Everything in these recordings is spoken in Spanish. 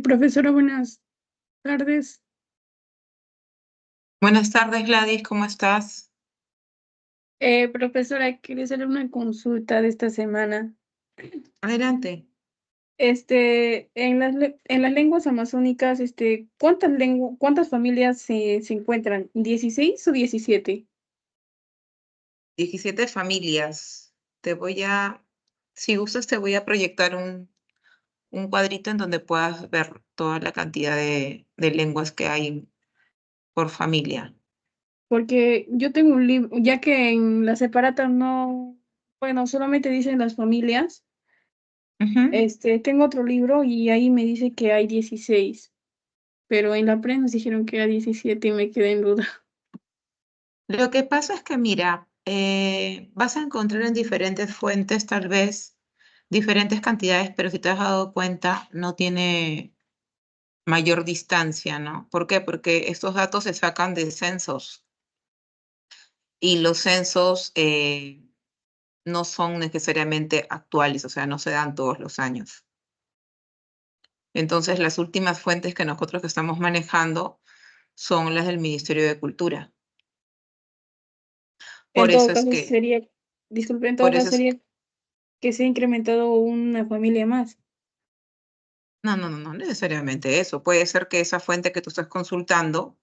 Profesora, buenas tardes. Buenas tardes, Gladys, ¿cómo estás? Profesora, quería hacerle una consulta de esta semana. Adelante. En las lenguas amazónicas, ¿cuántas familias se encuentran? ¿16 o 17? 17 familias. Si gustas, te voy a proyectar un cuadrito en donde puedas ver toda la cantidad de lenguas que hay por familia. Porque yo tengo un libro, ya que en la separata no, bueno, solamente dicen las familias. Ujú. Tengo otro libro y ahí me dice que hay 16, pero en la pre nos dijeron que era 17 y me quedé en duda. Lo que pasa es que, mira, vas a encontrar en diferentes fuentes tal vez diferentes cantidades, pero si te has dado cuenta, no tiene mayor distancia, ¿no? ¿Por qué? Porque estos datos se sacan de censos y los censos no son necesariamente actuales, o sea, no se dan todos los años. Entonces, las últimas fuentes que nosotros estamos manejando son las del Ministerio de Cultura. En Por eso todo es caso que, sería, disculpe, en todo por caso eso es, sería que se ha incrementado una familia más. no necesariamente eso. Puede ser que esa fuente que tú estás consultando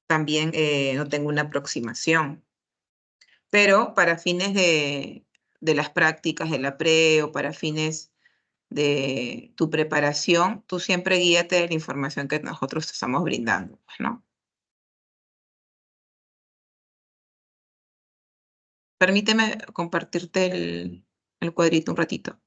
también no tenga una aproximación, pero para fines de las prácticas de la pre o para fines de tu preparación, tú siempre guíate de la información que nosotros te estamos brindando, pues, ¿no? Permíteme compartirte el cuadrito un ratito.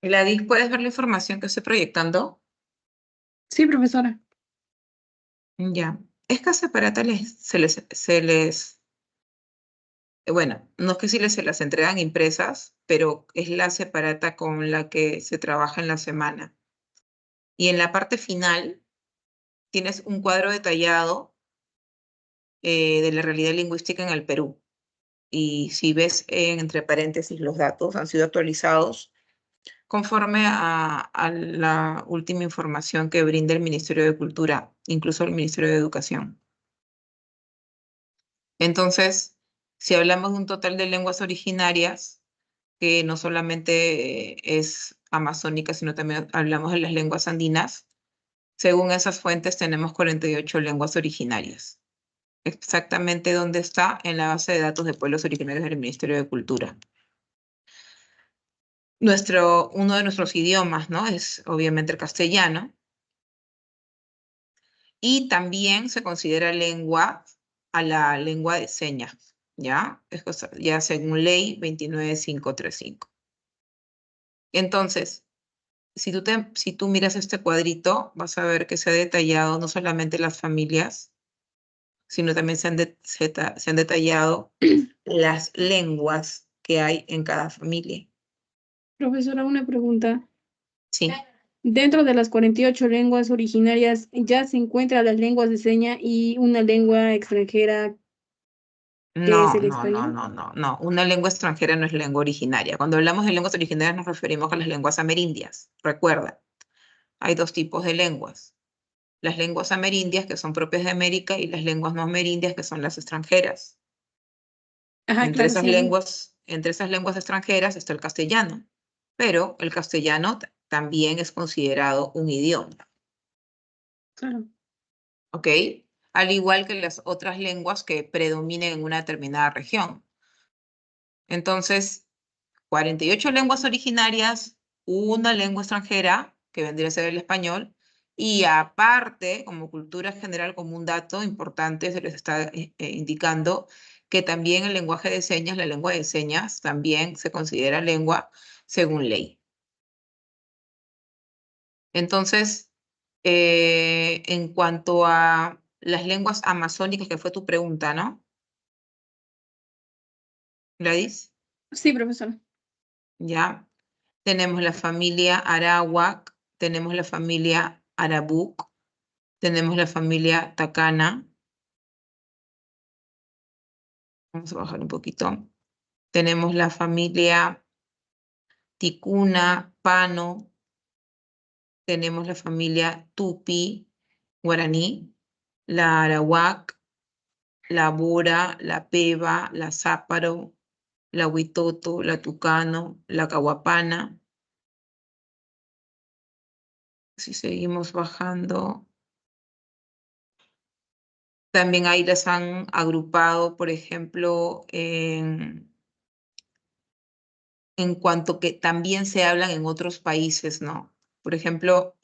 Gladys, ¿puedes ver la información que estoy proyectando? Sí, profesora. Ya. Esta separata bueno, no es que si se las entregan impresas, pero es la separata con la que se trabaja en la semana. Y en la parte final tienes un cuadro detallado de la realidad lingüística en el Perú. Y si ves entre paréntesis los datos han sido actualizados conforme a la última información que brinda el Ministerio de Cultura, incluso el Ministerio de Educación. Entonces, si hablamos de un total de lenguas originarias, que no solamente es amazónica, sino también hablamos de las lenguas andinas, según esas fuentes tenemos 48 lenguas originarias. Exactamente dónde está en la base de datos de pueblos originarios del Ministerio de Cultura. Uno de nuestros idiomas, ¿no? Es obviamente el castellano. Y también se considera lengua a la lengua de señas, ¿ya? Ya según ley 29535. Entonces, si tú miras este cuadrito, vas a ver que se ha detallado no solamente las familias, sino también se han detallado las lenguas que hay en cada familia. Profesora, una pregunta. Sí. Dentro de las 48 lenguas originarias ya se encuentran las lenguas de seña y una lengua extranjera que es No, el no, no, español. no, no, no. Una lengua extranjera no es lengua originaria. Cuando hablamos de lenguas originarias nos referimos a las lenguas amerindias. Recuerda, hay dos tipos de lenguas. Las lenguas amerindias, que son propias de América, y las lenguas no amerindias, que son las extranjeras. Ajá, claro, sí. Entre esas lenguas extranjeras está el castellano, pero el castellano también es considerado un idioma, Claro. ¿ok? Al igual que las otras lenguas que predominen en una determinada región. Entonces, 48 lenguas originarias, una lengua extranjera, que vendría a ser el español, y aparte, como cultura general, como un dato importante, se les está indicando que también el lenguaje de señas, la lengua de señas, también se considera lengua según ley. Entonces, en cuanto a las lenguas amazónicas, que fue tu pregunta, ¿no, Gladys? Sí, profesora. Ya. Tenemos la familia Arawak, tenemos la familia Arabuk, tenemos la familia Takana. Vamos a bajar un poquito. Tenemos la familia Ticuna, Pano, tenemos la familia Tupi, Guaraní, la Arawak, la Bora, la Peba, la Záparo, la Huitoto, la Tucano, la Cahuapana. Si seguimos bajando, también ahí las han agrupado, por ejemplo, en cuanto que también se hablan en otros países, ¿no? Por ejemplo,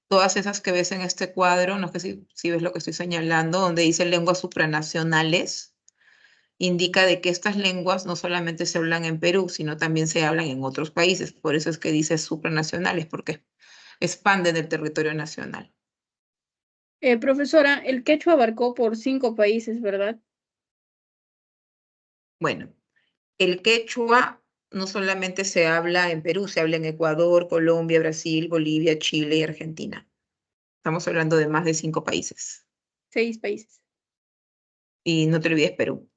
todas esas que ves en este cuadro, no sé si ves lo que estoy señalando, donde dice lenguas supranacionales, indica de que estas lenguas no solamente se hablan en Perú, sino también se hablan en otros países. Por eso es que dice supranacionales, porque expanden el territorio nacional. Profesora, el quechua abarcó por 5 países, ¿verdad? Bueno, el quechua no solamente se habla en Perú, se habla en Ecuador, Colombia, Brasil, Bolivia, Chile y Argentina. Estamos hablando de más de 5 países. 6 países. Y no te olvides Perú.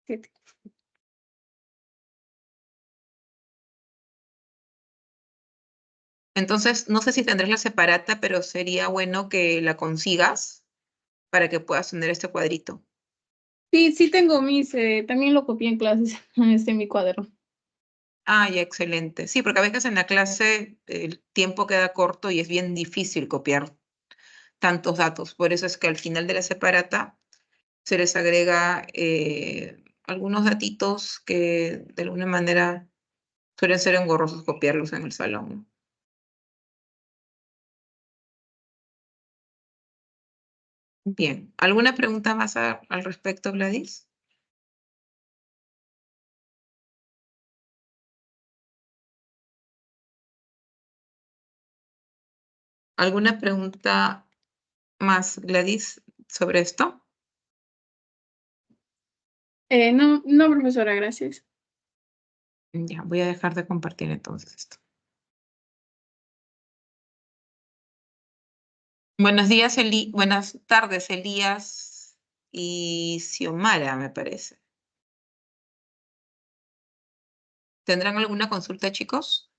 7. Entonces, no sé si tendrás la separata, pero sería bueno que la consigas para que puedas tener este cuadrito. Sí, sí tengo también lo copié en clases, en mi cuaderno. Ah, ya, excelente. Sí, porque a veces en la clase el tiempo queda corto y es bien difícil copiar tantos datos. Por eso es que al final de la separata se les agrega algunos datitos que de alguna manera suelen ser engorrosos copiarlos en el salón, ¿no? Bien, ¿alguna pregunta más al respecto, Gladys? ¿Alguna pregunta más, Gladys, sobre esto? No, no, profesora, gracias. Ya, voy a dejar de compartir entonces esto. Buenos días, buenas tardes, Elías y Xiomara, me parece. ¿Tendrán alguna consulta, chicos?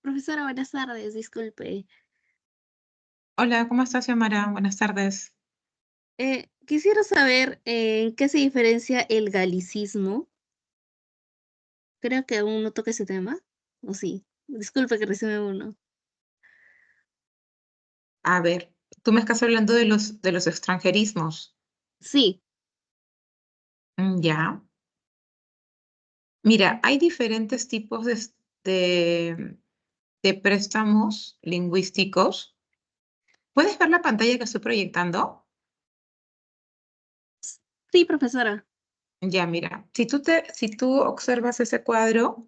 Profesora, buenas tardes, disculpe. Hola, ¿cómo estás, Xiomara? Buenas tardes. Quisiera saber en qué se diferencia el galicismo. Creo que aún no toca ese tema, ¿o sí? Disculpe que recién uno. A ver, tú me estás hablando de los extranjerismos. Sí, Ya. Mira, hay diferentes tipos de, de préstamos lingüísticos. ¿Puedes ver la pantalla que estoy proyectando? sí, profesora. Ya, mira, si tú observas ese cuadro,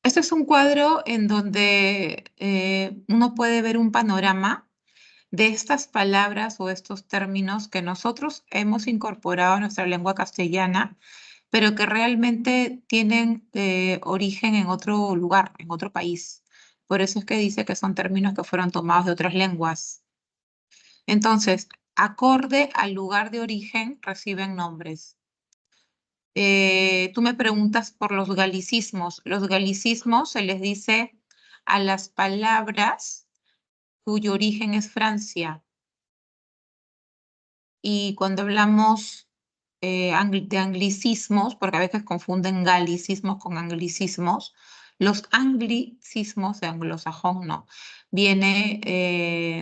este es un cuadro en donde uno puede ver un panorama de estas palabras o estos términos que nosotros hemos incorporado a nuestra lengua castellana, pero que realmente tienen origen en otro lugar, en otro país. Por eso es que dice que son términos que fueron tomados de otras lenguas. Entonces, acorde al lugar de origen, reciben nombres. Tú me preguntas por los galicismos. Los galicismos se les dice a las palabras cuyo origen es Francia. Y cuando hablamos de anglicismos, porque a veces confunden galicismos con anglicismos, los anglicismos de anglosajón no, viene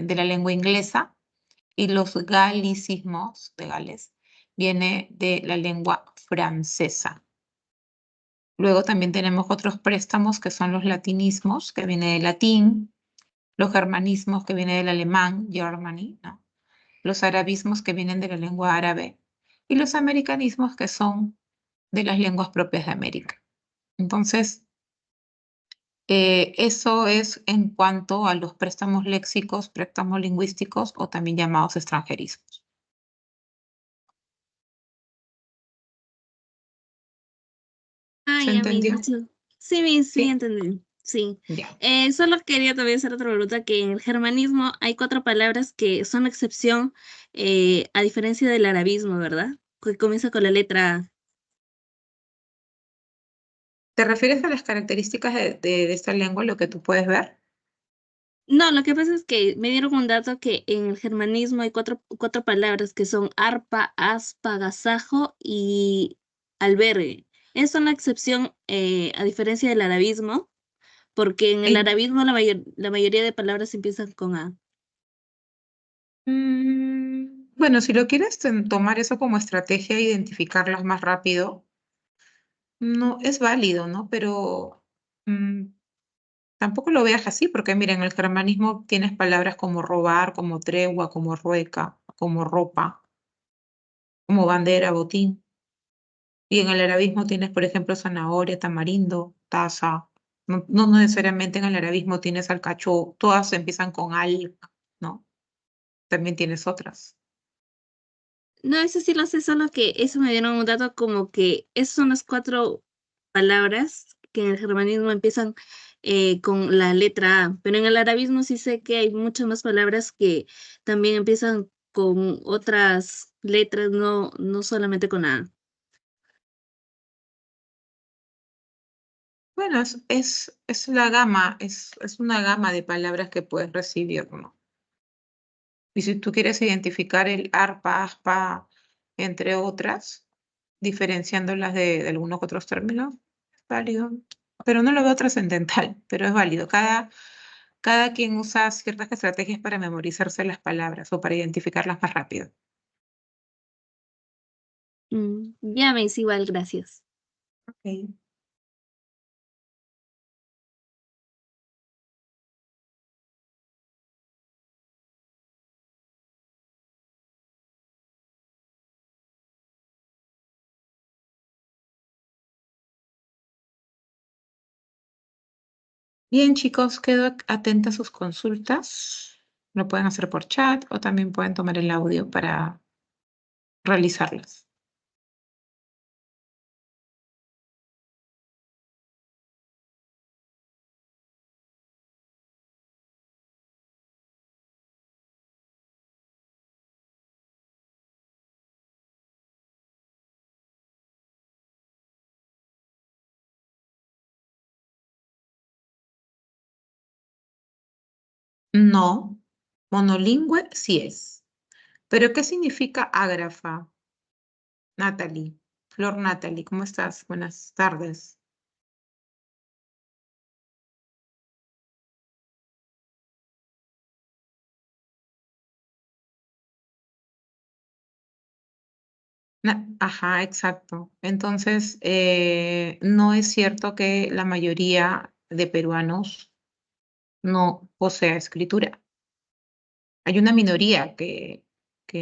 de la lengua inglesa y los galicismos de Gales viene de la lengua francesa. Luego también tenemos otros préstamos que son los latinismos, que viene del latín, los germanismos, que viene del alemán, Germany, ¿no? Los arabismos, que vienen de la lengua árabe, y los americanismos, que son de las lenguas propias de América. Entonces, eso es en cuanto a los préstamos léxicos, préstamos lingüísticos o también llamados extranjerismos. Ah, ¿Se ya, mis. entendió? Sí, sí, Sí, entendí. Sí. ya. Solo quería también hacer otra pregunta, que en el germanismo hay cuatro palabras que son excepción, a diferencia del arabismo, ¿verdad? Que comienza con la letra A. ¿Te refieres a las características de esta lengua, lo que tú puedes ver? No, lo que pasa es que me dieron un dato que en el germanismo hay cuatro palabras que son arpa, aspa, agasajo y albergue. Es una excepción, a diferencia del arabismo, porque en el Hay- arabismo la mayoría de palabras empiezan con A. bueno, si lo quieres tomar eso como estrategia e identificarlas más rápido, no es válido, ¿no? Pero mm, tampoco lo veas así, porque mira, en el germanismo tienes palabras como robar, como tregua, como rueca, como ropa, como bandera, botín. Y en el arabismo tienes, por ejemplo, zanahoria, tamarindo, taza. No necesariamente en el arabismo tienes alcacho, todas empiezan con al, ¿no? También tienes otras. No, eso sí lo sé, solo que eso me dieron un dato como que esas son las cuatro palabras que en el germanismo empiezan, con la letra A, pero en el arabismo sí sé que hay muchas más palabras que también empiezan con otras letras, no solamente con A. Bueno, es la gama, es una gama de palabras que puedes recibir, ¿no? Y si tú quieres identificar el arpa, aspa, entre otras, diferenciándolas de algunos otros términos, es válido. Pero no lo veo trascendental, pero es válido. Cada quien usa ciertas estrategias para memorizarse las palabras o para identificarlas más rápido. Ya me es igual, gracias. Ok. Bien, chicos, quedo atenta a sus consultas. Lo pueden hacer por chat o también pueden tomar el audio para realizarlas. No, monolingüe sí es. ¿Pero qué significa ágrafa, Natalie? Flor Natalie, ¿cómo estás? Buenas tardes. Ajá, exacto. Entonces, no es cierto que la mayoría de peruanos no posea escritura. Hay una minoría que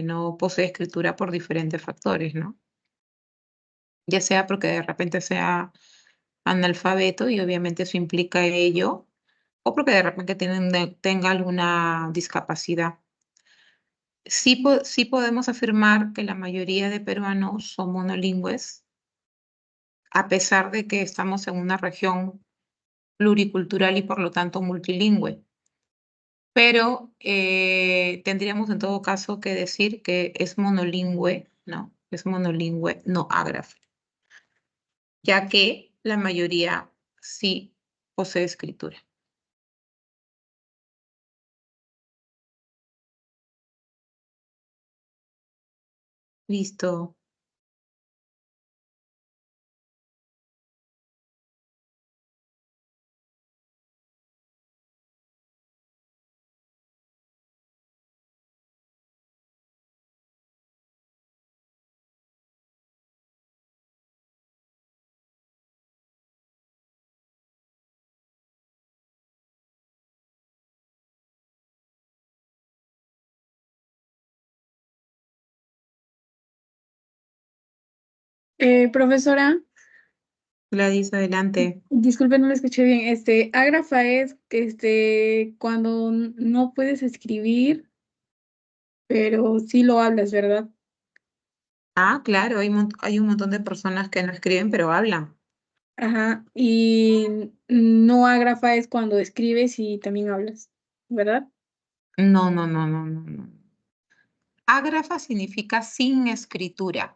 no posee escritura por diferentes factores, ¿no? Ya sea porque de repente sea analfabeto y obviamente eso implica ello, o porque de repente tenga alguna discapacidad. Sí, sí podemos afirmar que la mayoría de peruanos son monolingües, a pesar de que estamos en una región pluricultural y por lo tanto multilingüe. Pero tendríamos en todo caso que decir que es monolingüe, ¿no? Es monolingüe, no ágrafe, ya que la mayoría sí posee escritura. Listo. Profesora, Gladys, adelante. disculpe, no le escuché bien. Ágrafa es cuando no puedes escribir, pero sí lo hablas, ¿verdad? Ah, claro, hay un montón de personas que no escriben, pero hablan. Ajá. Y no ágrafa es cuando escribes y también hablas, ¿verdad? No, no, no, no, no, no. Ágrafa significa sin escritura,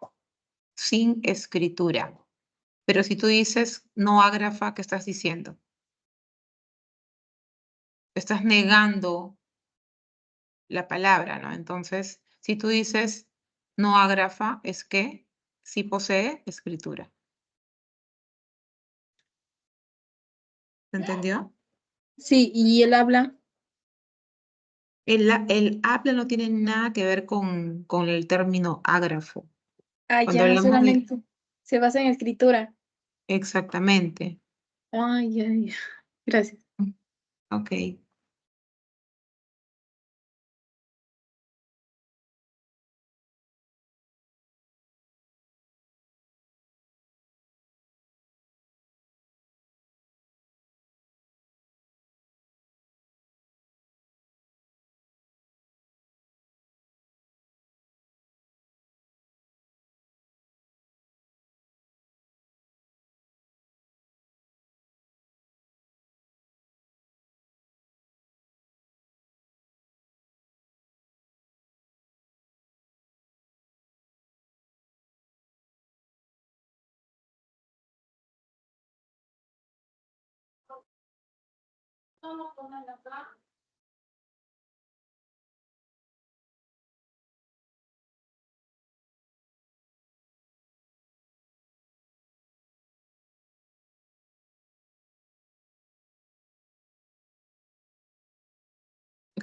sin escritura. Pero si tú dices no ágrafa, ¿qué estás diciendo? Estás negando la palabra, ¿no? Entonces, si tú dices no ágrafa, es que sí posee escritura. ¿Se entendió? Sí, y él habla. El habla no tiene nada que ver con el término ágrafo. Ah, Cuando ya, hablamos de... solamente se basa en escritura. Exactamente. Ay, ay, gracias. Ok.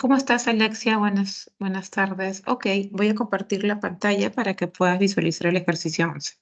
¿Cómo estás, Alexia? Buenas tardes. Ok, voy a compartir la pantalla para que puedas visualizar el ejercicio 11.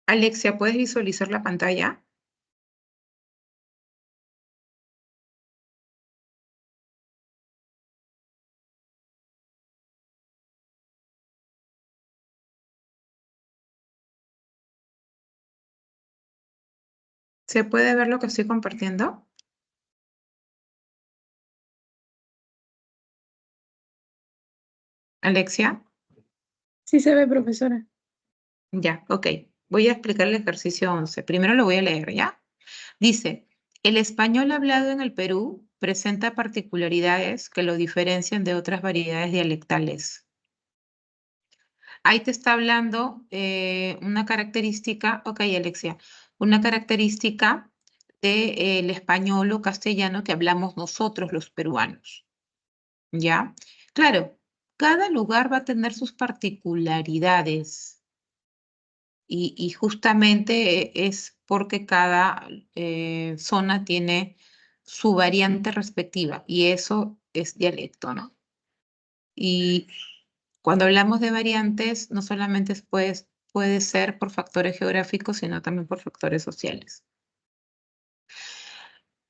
Alexia, ¿puedes visualizar la pantalla? ¿Se puede ver lo que estoy compartiendo? Alexia. Sí se ve, profesora. Ya, ok. Voy a explicar el ejercicio 11. Primero lo voy a leer, ¿ya? Dice, el español hablado en el Perú presenta particularidades que lo diferencian de otras variedades dialectales. Ahí te está hablando una característica, ok, Alexia, una característica del español o castellano que hablamos nosotros los peruanos, ¿ya? Claro, cada lugar va a tener sus particularidades y justamente es porque cada zona tiene su variante respectiva y eso es dialecto, ¿no? Y cuando hablamos de variantes, no solamente puede ser por factores geográficos, sino también por factores sociales.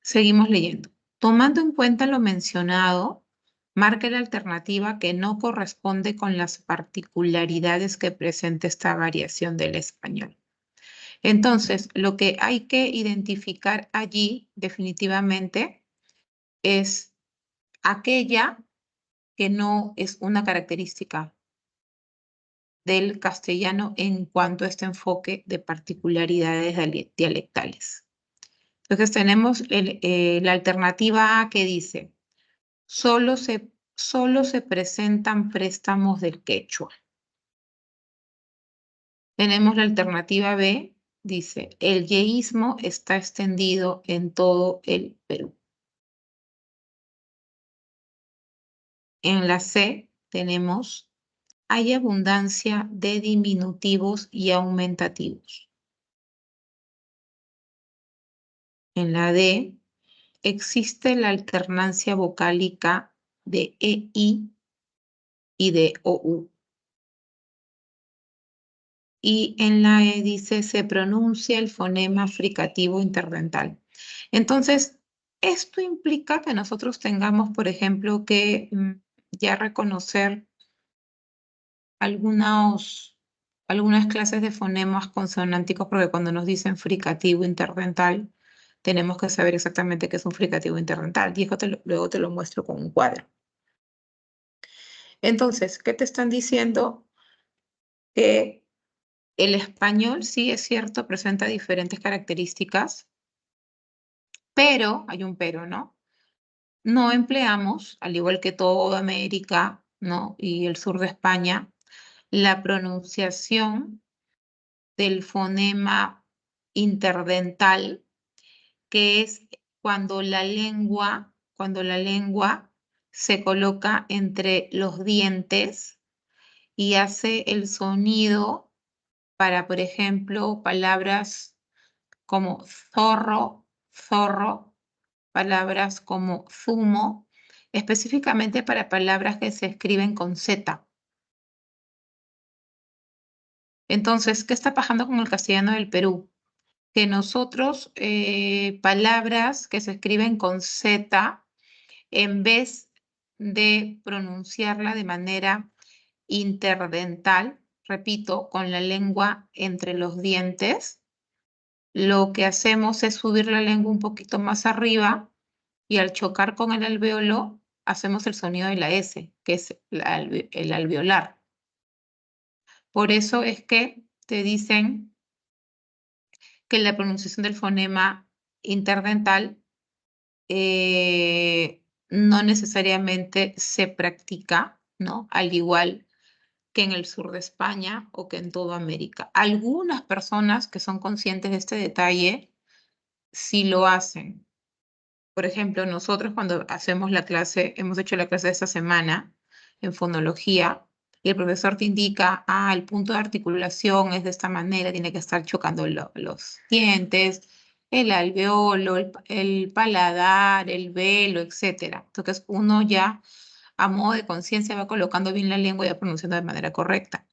Seguimos leyendo. Tomando en cuenta lo mencionado, marque la alternativa que no corresponde con las particularidades que presenta esta variación del español. Entonces, lo que hay que identificar allí definitivamente es aquella que no es una característica del castellano en cuanto a este enfoque de particularidades dialectales. Entonces tenemos la alternativa A que dice, solo se presentan préstamos del quechua. Tenemos la alternativa B, dice, el yeísmo está extendido en todo el Perú. En la C tenemos, hay abundancia de diminutivos y aumentativos. En la D, existe la alternancia vocálica de EI y de OU. Y en la E dice, se pronuncia el fonema fricativo interdental. Entonces, esto implica que nosotros tengamos, por ejemplo, que ya reconocer algunas clases de fonemas consonánticos, porque cuando nos dicen fricativo interdental, tenemos que saber exactamente qué es un fricativo interdental. Y esto luego te lo muestro con un cuadro. Entonces, ¿qué te están diciendo? Que el español, sí es cierto, presenta diferentes características, pero, hay un pero, ¿no? No empleamos, al igual que toda América, ¿no? Y el sur de España, la pronunciación del fonema interdental, que es cuando la lengua se coloca entre los dientes y hace el sonido para, por ejemplo, palabras como zorro, palabras como zumo, específicamente para palabras que se escriben con Z. Entonces, ¿qué está pasando con el castellano del Perú? Que nosotros, palabras que se escriben con Z, en vez de pronunciarla de manera interdental, repito, con la lengua entre los dientes, lo que hacemos es subir la lengua un poquito más arriba y al chocar con el alvéolo hacemos el sonido de la S, que es el alveolar. Por eso es que te dicen que la pronunciación del fonema interdental no necesariamente se practica, ¿no? Al igual que en el sur de España o que en toda América. Algunas personas que son conscientes de este detalle sí lo hacen. Por ejemplo, nosotros cuando hacemos la clase, hemos hecho la clase de esta semana en fonología, y el profesor te indica, el punto de articulación es de esta manera, tiene que estar chocando los dientes, el alveolo, el paladar, el velo, etc. Entonces uno ya a modo de conciencia va colocando bien la lengua y va pronunciando de manera correcta.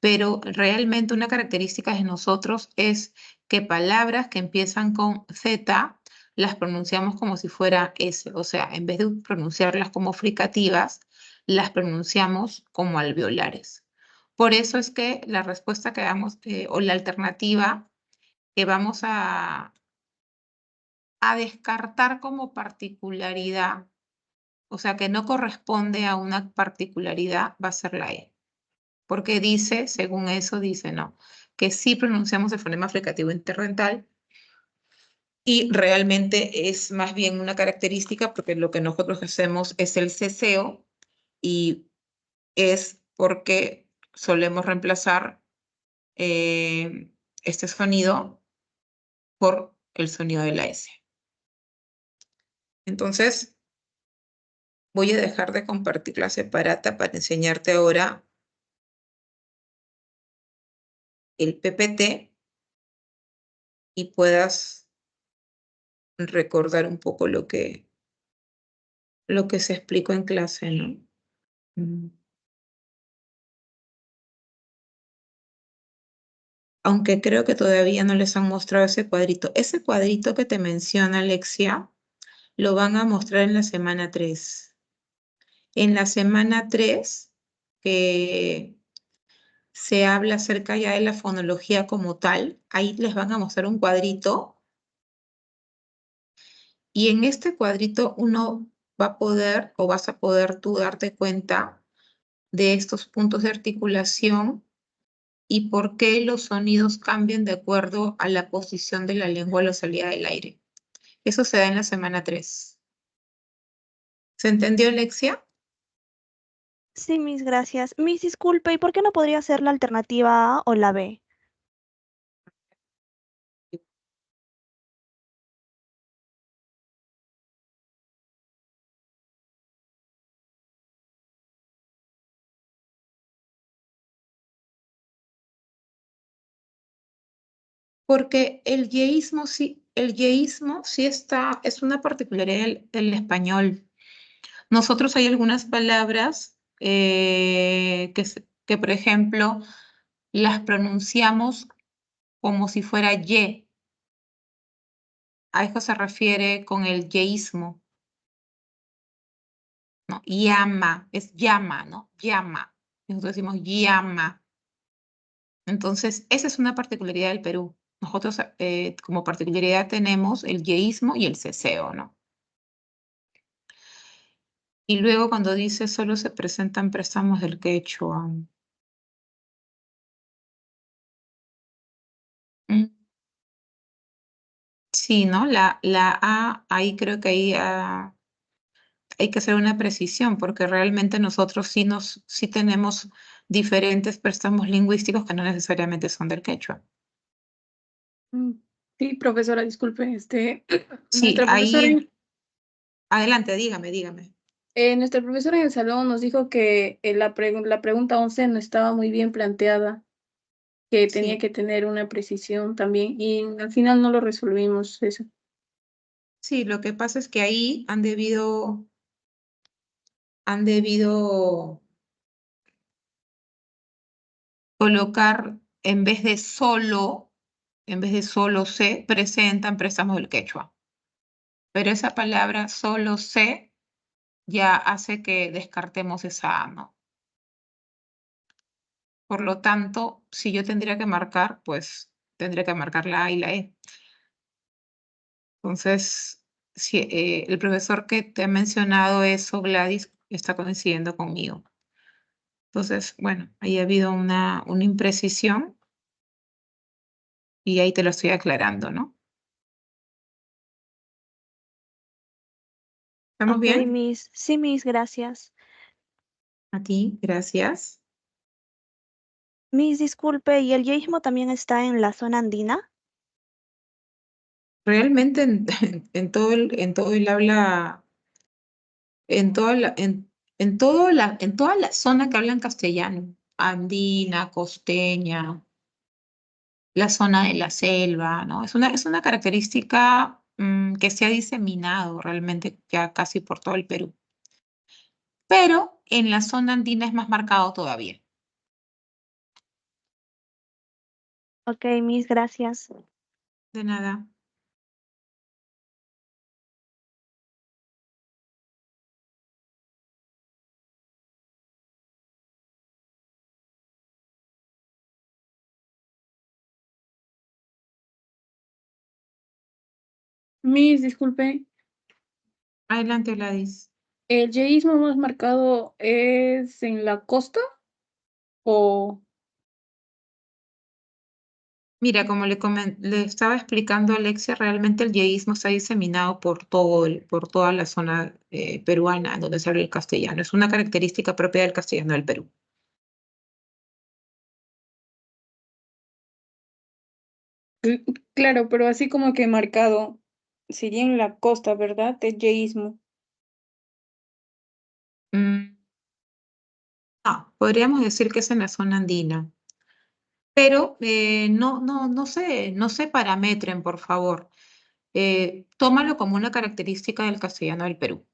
Pero realmente una característica de nosotros es que palabras que empiezan con Z las pronunciamos como si fuera S, o sea, en vez de pronunciarlas como fricativas, las pronunciamos como alveolares. Por eso es que la respuesta que damos, o la alternativa que vamos a a descartar como particularidad, o sea, que no corresponde a una particularidad, va a ser la E. Porque dice, según eso, dice, no, que sí pronunciamos el fonema fricativo interdental y realmente es más bien una característica porque lo que nosotros hacemos es el ceseo y es porque solemos reemplazar este sonido por el sonido de la S. Entonces, voy a dejar de compartir la separata para enseñarte ahora el PPT y puedas recordar un poco lo que se explicó en clase, ¿no? Mm. Aunque creo que todavía no les han mostrado ese cuadrito. Ese cuadrito que te menciona Alexia, lo van a mostrar en la semana 3. En la semana 3, que se habla acerca ya de la fonología como tal, ahí les van a mostrar un cuadrito y en este cuadrito uno va a poder o vas a poder tú darte cuenta de estos puntos de articulación y por qué los sonidos cambian de acuerdo a la posición de la lengua a la salida del aire. Eso se da en la semana 3. ¿Se entendió, Alexia? Sí, mis gracias. Mis, disculpe, ¿y por qué no podría ser la alternativa A o la B? Porque el yeísmo sí está, es una particularidad del español. Nosotros hay algunas palabras que, por ejemplo, las pronunciamos como si fuera ye. A eso se refiere con el yeísmo, ¿no? Llama, es llama, ¿no? Llama. Nosotros decimos llama. Entonces, esa es una particularidad del Perú. Nosotros como particularidad tenemos el yeísmo y el ceseo, ¿no? Y luego cuando dice solo se presentan préstamos del quechua. Mm, sí, ¿no? La A, ahí creo que ahí hay que hacer una precisión, porque realmente nosotros sí tenemos diferentes préstamos lingüísticos que no necesariamente son del quechua. Mm, Sí, profesora, disculpe, Sí, nuestra profesora, ahí, adelante, dígame. nuestra profesora en el salón nos dijo que la pregunta 11 no estaba muy bien planteada, que tenía Sí, que tener una precisión también, y al final no lo resolvimos eso. sí, lo que pasa es que ahí han debido colocar en vez de solo se, presentan préstamos del quechua. Pero esa palabra solo se ya hace que descartemos esa A, ¿no? Por lo tanto, si yo tendría que marcar, pues tendría que marcar la A y la E. Entonces, si, el profesor que te ha mencionado eso, Gladys, está coincidiendo conmigo. Entonces, bueno, ahí ha habido una imprecisión y ahí te lo estoy aclarando, ¿no? ¿Estamos Ok, bien? mis. Sí, mis, gracias. A ti, gracias. Mis, disculpe, ¿y el yeísmo también está en la zona andina? Realmente en todo el habla, en toda la, en toda la zona que hablan castellano, andina, costeña, la zona de la selva, ¿no? Es una característica que se ha diseminado realmente ya casi por todo el Perú. Pero en la zona andina es más marcado todavía. Ok, mis, gracias. De nada. Miss, disculpe, Adelante, Gladys. ¿el yeísmo más marcado es en la costa o...? Mira, como le estaba explicando a Alexia, realmente el yeísmo está diseminado por por toda la zona peruana en donde se habla el castellano. Es una característica propia del castellano del Perú. Claro, pero así como que marcado, sería en la costa, ¿verdad? El yeísmo. Mm, podríamos decir que es en la zona andina, pero no se parametren, por favor. Tómalo como una característica del castellano del Perú.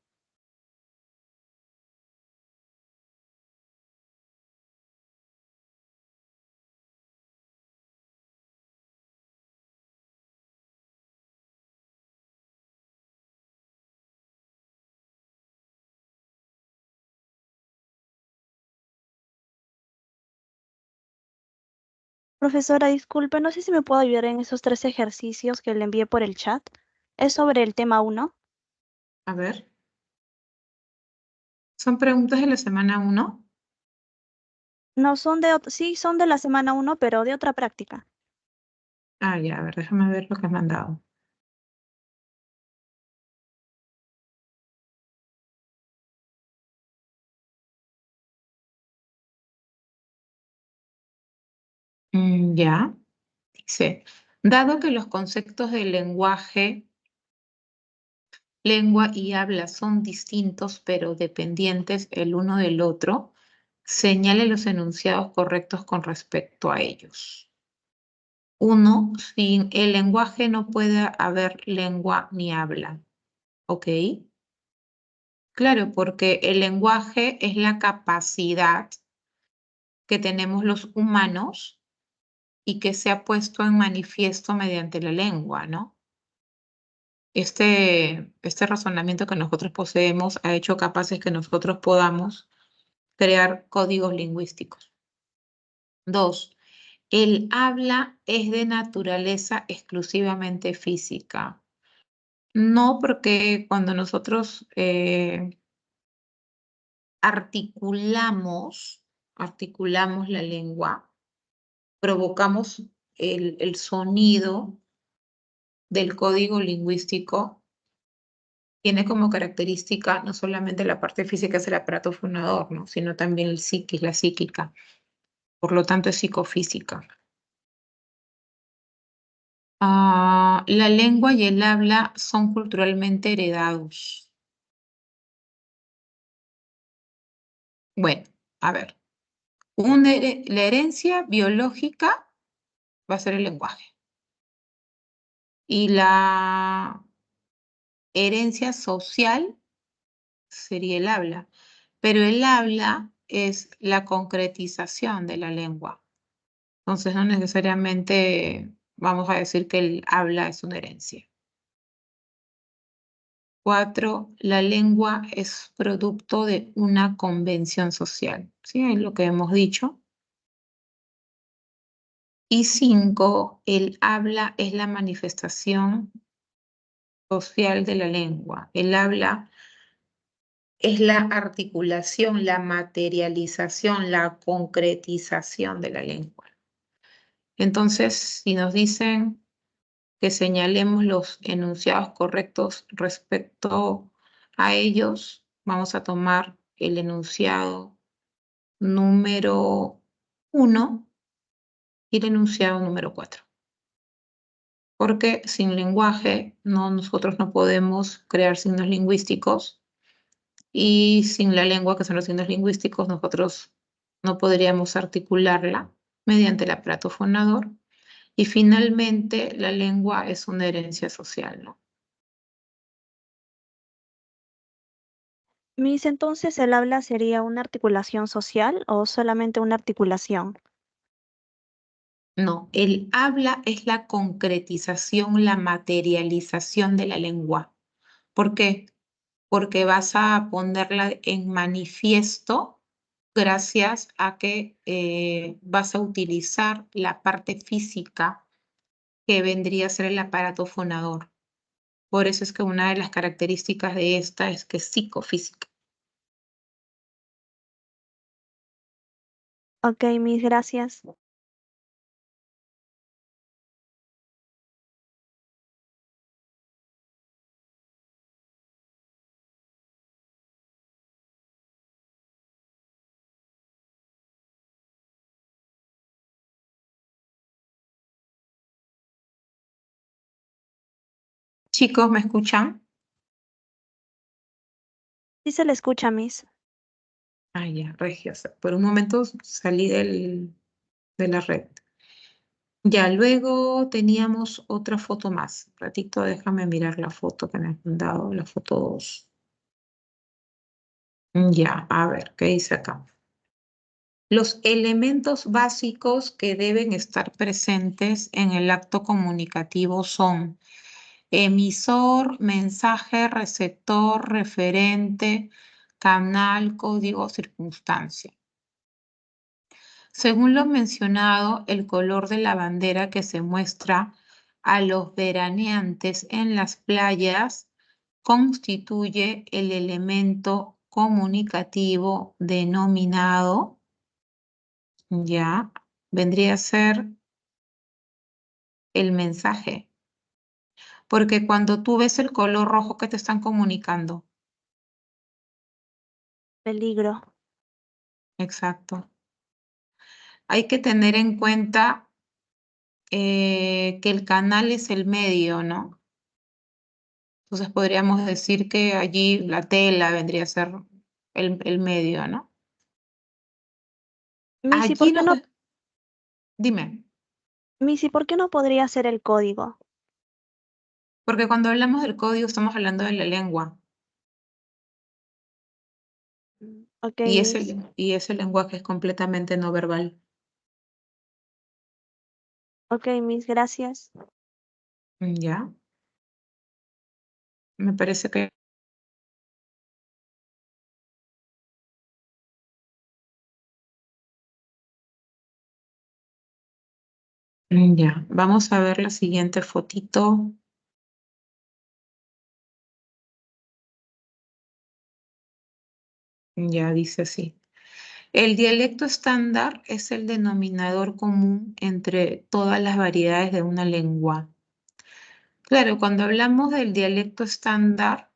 Profesora, disculpe, no sé si me puedo ayudar en esos 3 ejercicios que le envié por el chat. Es sobre el tema 1. A ver, son preguntas de la semana 1. No, sí, son de la semana 1, pero de otra práctica. Ah, ya, a ver, déjame ver lo que has mandado. Ya, dice, dado que los conceptos del lenguaje, lengua y habla son distintos pero dependientes el uno del otro, señale los enunciados correctos con respecto a ellos. 1, sin el lenguaje no puede haber lengua ni habla. ¿Ok? Claro, porque el lenguaje es la capacidad que tenemos los humanos y que se ha puesto en manifiesto mediante la lengua, ¿no? Este razonamiento que nosotros poseemos ha hecho capaces que nosotros podamos crear códigos lingüísticos. 2, el habla es de naturaleza exclusivamente física. No, porque cuando nosotros articulamos la lengua, provocamos el sonido del código lingüístico, tiene como característica no solamente la parte física, es el aparato fonador, ¿no? Sino también el psiquis, la psíquica. Por lo tanto, es psicofísica. La lengua y el habla son culturalmente heredados. Bueno, a ver. La herencia biológica va a ser el lenguaje. Y la herencia social sería el habla. Pero el habla es la concretización de la lengua. Entonces no necesariamente vamos a decir que el habla es una herencia. 4, la lengua es producto de una convención social. ¿Sí? Es lo que hemos dicho. Y 5, el habla es la manifestación social de la lengua. El habla es la articulación, la materialización, la concretización de la lengua. Entonces, si nos dicen que señalemos los enunciados correctos respecto a ellos, vamos a tomar el enunciado número 1 y el enunciado número 4. Porque sin lenguaje nosotros no podemos crear signos lingüísticos y sin la lengua, que son los signos lingüísticos, nosotros no podríamos articularla mediante el aparato fonador. Y finalmente, la lengua es una herencia social, ¿no? Miss, entonces, ¿el habla sería una articulación social o solamente una articulación? No, el habla es la concretización, la materialización de la lengua. ¿Por qué? Porque vas a ponerla en manifiesto gracias a que vas a utilizar la parte física que vendría a ser el aparato fonador. Por eso es que una de las características de esta es que es psicofísica. Ok, Miss, gracias. Chicos, ¿me escuchan? Sí se le escucha, Miss. Ah, ya, regios. Por un momento salí de la red. Ya, luego teníamos otra foto más. Un ratito, déjame mirar la foto que me han dado, la foto 2. Ya, a ver, ¿qué dice acá? Los elementos básicos que deben estar presentes en el acto comunicativo son emisor, mensaje, receptor, referente, canal, código, circunstancia. Según lo mencionado, el color de la bandera que se muestra a los veraneantes en las playas constituye el elemento comunicativo denominado, ya, vendría a ser el mensaje. Porque cuando tú ves el color rojo que te están comunicando, Peligro. exacto. Hay que tener en cuenta que el canal es el medio, ¿no? Entonces podríamos decir que allí la tela vendría a ser el medio, ¿no? Miss, ¿y Allí por qué nos... no, Dime, Miss, ¿y por qué no podría ser el código? porque cuando hablamos del código estamos hablando de la lengua Ok, y Miss. ese lenguaje es completamente no verbal. Ok, Miss, gracias. ¿Ya? Me parece que... Ya, vamos a ver la siguiente fotito. Ya dice así. El dialecto estándar es el denominador común entre todas las variedades de una lengua. Claro, cuando hablamos del dialecto estándar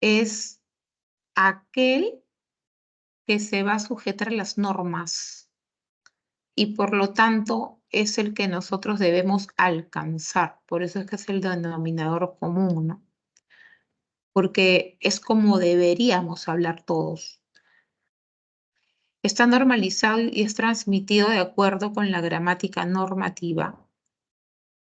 es aquel que se va a sujetar a las normas y por lo tanto es el que nosotros debemos alcanzar. Por eso es que es el denominador común, ¿no? Porque es como deberíamos hablar todos. Está normalizado y es transmitido de acuerdo con la gramática normativa.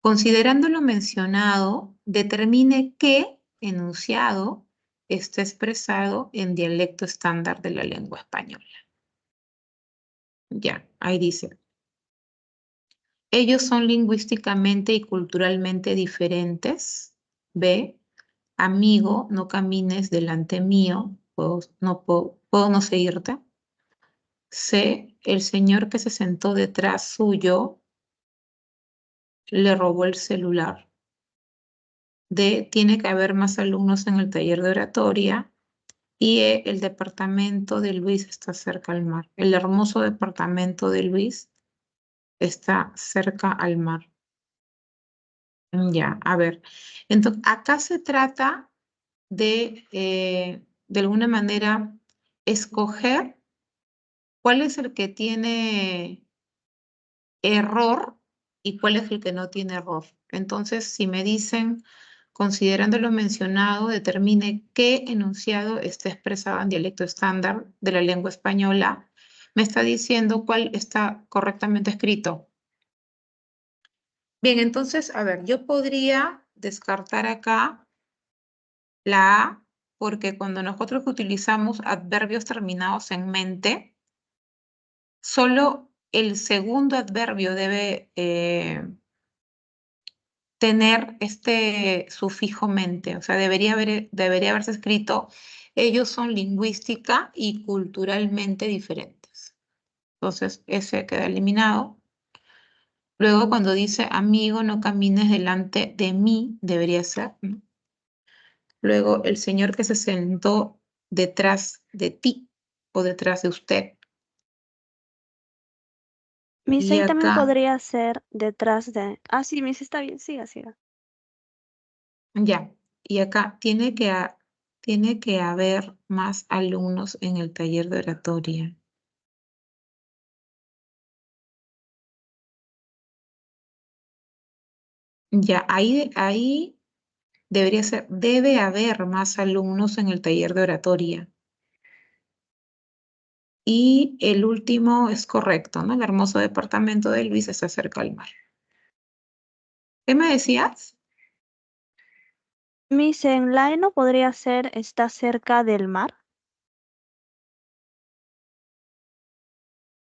Considerando lo mencionado, determine qué enunciado está expresado en dialecto estándar de la lengua española. Ya, ahí dice. Ellos son lingüísticamente y culturalmente diferentes. B. Amigo, no camines delante mío, puedo no seguirte. C. El señor que se sentó detrás suyo le robó el celular. D. Tiene que haber más alumnos en el taller de oratoria. Y E. El departamento de Luis está cerca al mar. El hermoso departamento de Luis está cerca al mar. Ya, a ver. Entonces, acá se trata de alguna manera, escoger cuál es el que tiene error y cuál es el que no tiene error. Entonces, si me dicen, considerando lo mencionado, determine qué enunciado está expresado en dialecto estándar de la lengua española, me está diciendo cuál está correctamente escrito. Bien, entonces, a ver, yo podría descartar acá la A, porque cuando nosotros utilizamos adverbios terminados en mente, solo el segundo adverbio debe tener este sufijo mente, o sea, debería haberse escrito, ellos son lingüística y culturalmente diferentes. Entonces, ese queda eliminado. Luego, cuando dice, amigo, no camines delante de mí, debería ser, ¿no? Luego, el señor que se sentó detrás de ti o detrás de usted. Miss, Y ahí también acá, podría ser detrás de... Ah, sí, Miss, está bien, siga, siga. ya. Y acá tiene que haber más alumnos en el taller de oratoria. Ya, ahí debería ser, debe haber más alumnos en el taller de oratoria. Y el último es correcto, ¿no? El hermoso departamento de Luis está cerca al mar. ¿Qué me decías? Miss, en la E no podría ser está cerca del mar.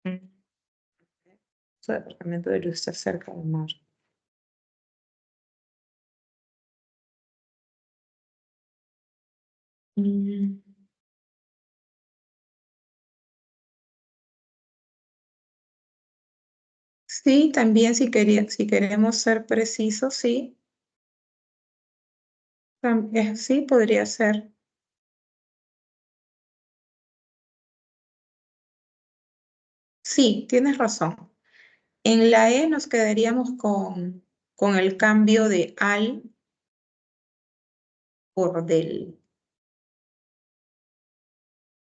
El hermoso departamento de Luis está cerca al mar. Mm. Sí, también si queremos ser precisos, sí. Sí, podría ser. Sí, tienes razón. En la E nos quedaríamos con el cambio de al por del,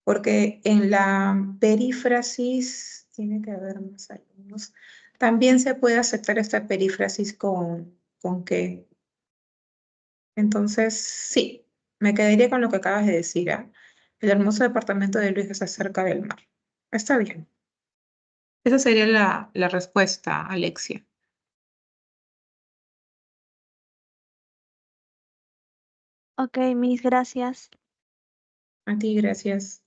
porque en la perífrasis tiene que haber más alumnos. También se puede aceptar esta perífrasis con que. Entonces, sí, me quedaría con lo que acabas de decir, ¿ah? El hermoso departamento de Luis está cerca del mar. Está bien. Esa sería la respuesta, Alexia. Ok, Miss, gracias. A ti, gracias.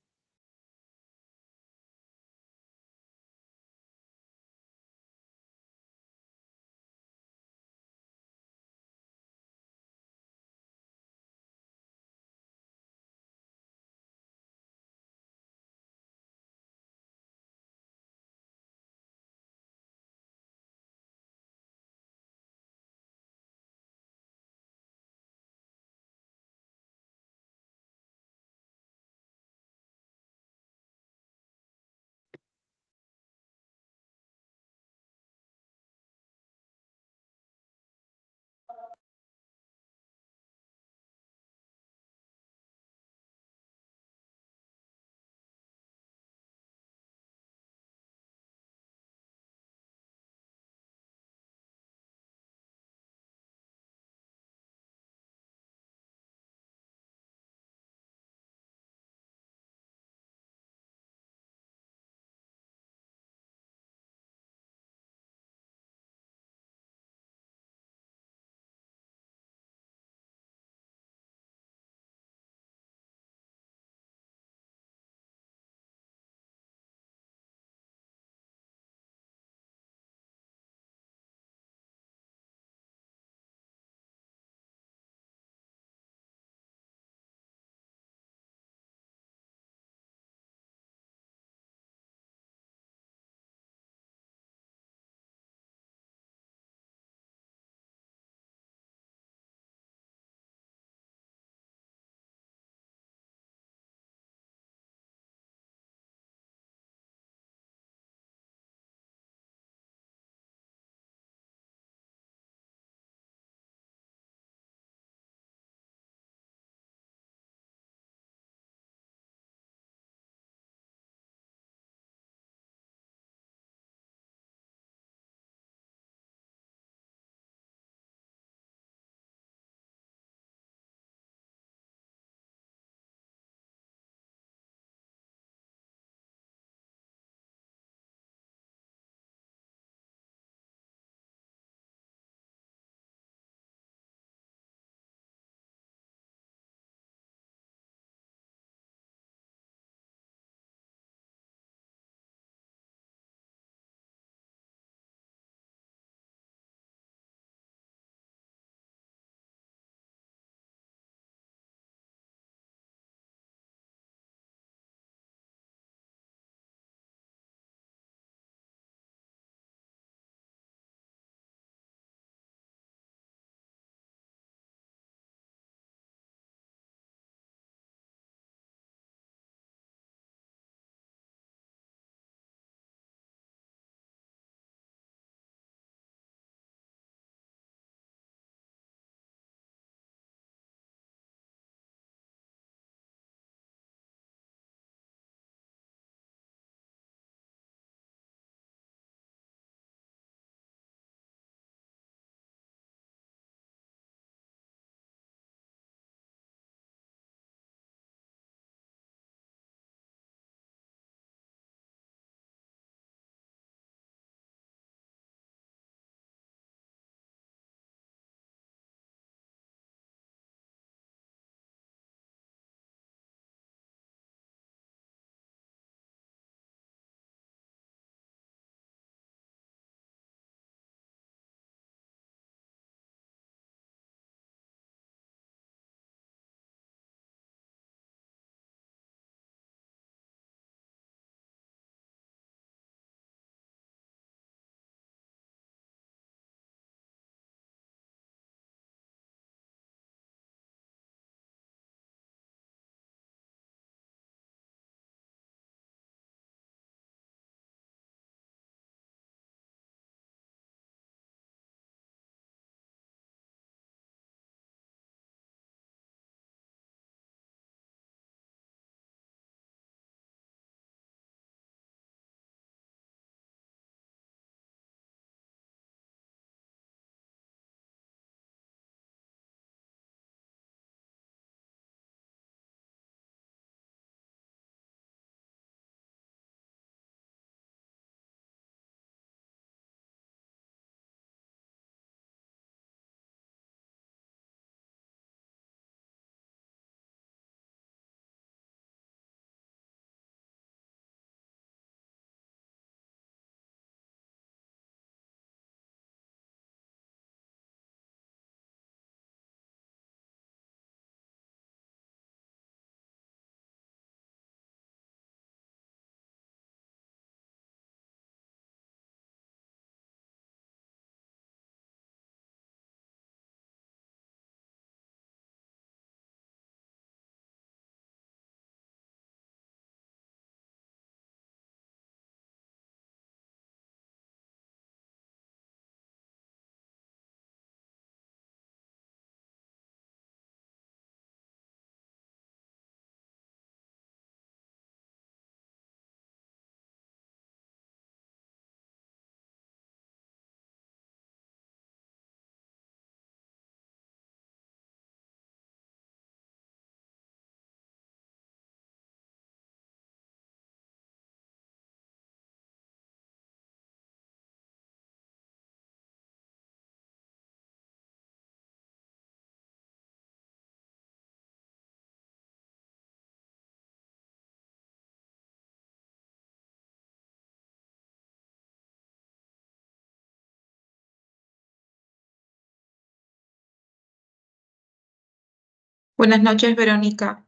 Buenas noches, Verónica.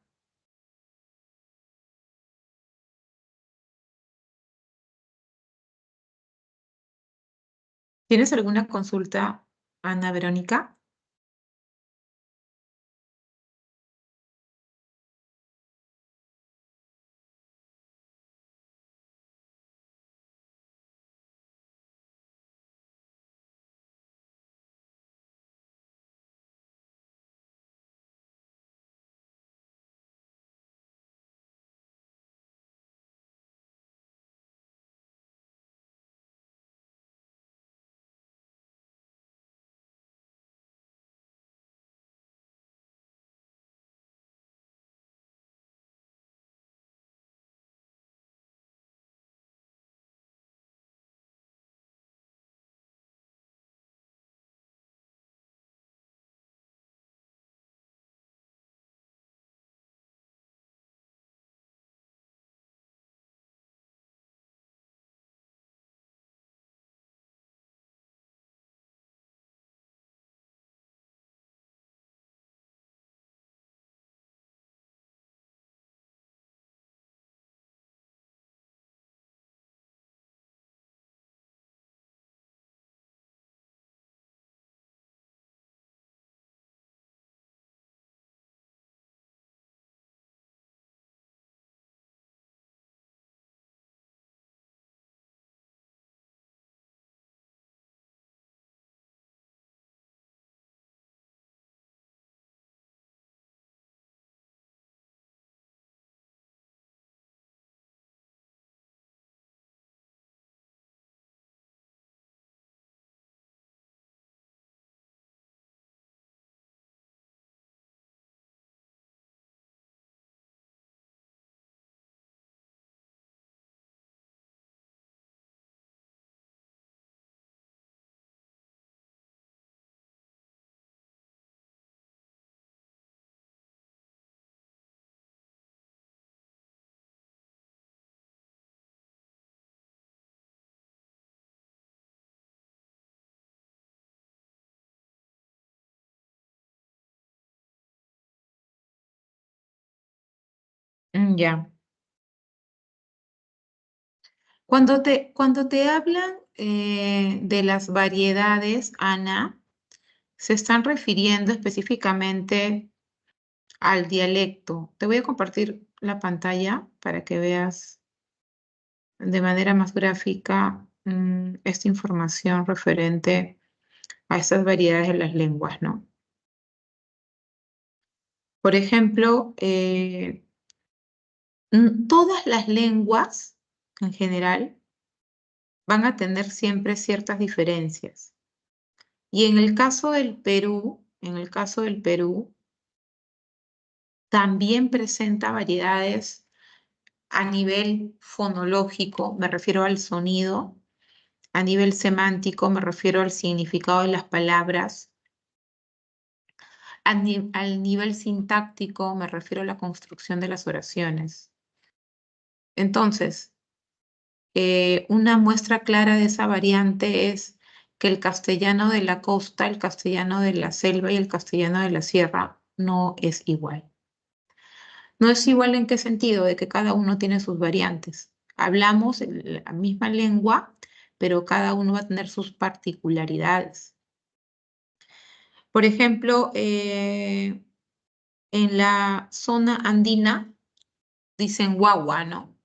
¿Tienes alguna consulta, Ana Verónica? Ya. Cuando te hablan de las variedades, Ana, se están refiriendo específicamente al dialecto. Te voy a compartir la pantalla para que veas de manera más gráfica esta información referente a estas variedades de las lenguas, ¿no? Por ejemplo, todas las lenguas en general van a tener siempre ciertas diferencias. Y en el caso del Perú, también presenta variedades a nivel fonológico, me refiero al sonido, a nivel semántico, me refiero al significado de las palabras, al nivel sintáctico, me refiero a la construcción de las oraciones. Entonces, una muestra clara de esa variante es que el castellano de la costa, el castellano de la selva y el castellano de la sierra no es igual. No es igual en qué sentido, de que cada uno tiene sus variantes. Hablamos la misma lengua, pero cada uno va a tener sus particularidades. Por ejemplo, en la zona andina dicen guagua, ¿no?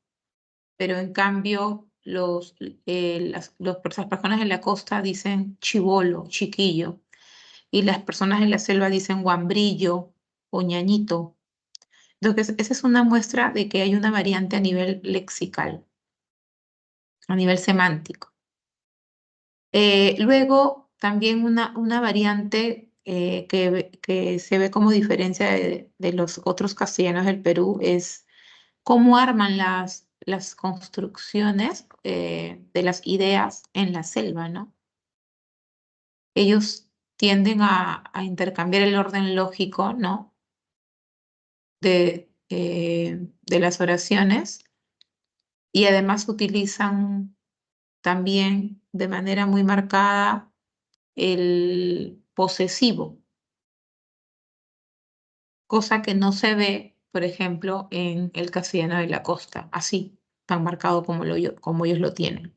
Pero en cambio las personas de la costa dicen chibolo, chiquillo, y las personas de la selva dicen guambrillo o ñañito. Entonces, esa es una muestra de que hay una variante a nivel lexical, a nivel semántico. Luego, también una variante que se ve como diferencia de los otros castellanos del Perú es cómo arman las construcciones de las ideas en la selva, ¿no? Ellos tienden a intercambiar el orden lógico, ¿no? De las oraciones y además utilizan también de manera muy marcada el posesivo. cosa que no se ve, por ejemplo, en el castellano de la costa, así, tan marcado como ellos lo tienen.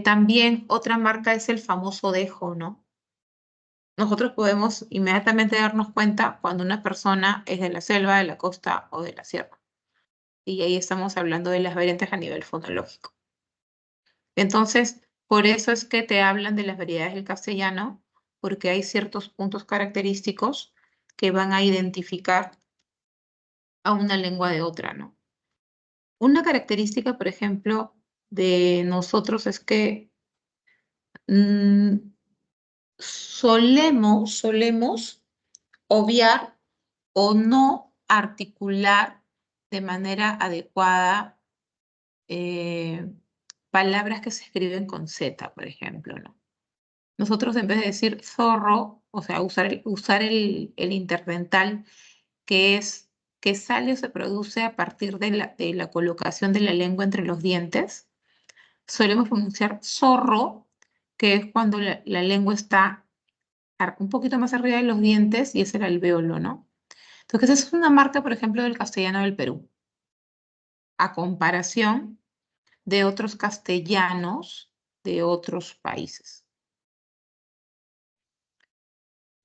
También otra marca es el famoso dejo, ¿no? Nosotros podemos inmediatamente darnos cuenta cuando una persona es de la selva, de la costa o de la sierra. Y ahí estamos hablando de las variantes a nivel fonológico. Entonces, por eso es que te hablan de las variedades del castellano, porque hay ciertos puntos característicos que van a identificar a una lengua de otra, ¿no? Una característica, por ejemplo, de nosotros es que solemos obviar o no articular de manera adecuada palabras que se escriben con Z, por ejemplo, ¿no? Nosotros en vez de decir zorro, o sea, usar el interdental que sale o se produce a partir de la colocación de la lengua entre los dientes, solemos pronunciar zorro, que es cuando la lengua está un poquito más arriba de los dientes y es el alvéolo, ¿no? Entonces, esa es una marca, por ejemplo, del castellano del Perú, a comparación de otros castellanos de otros países.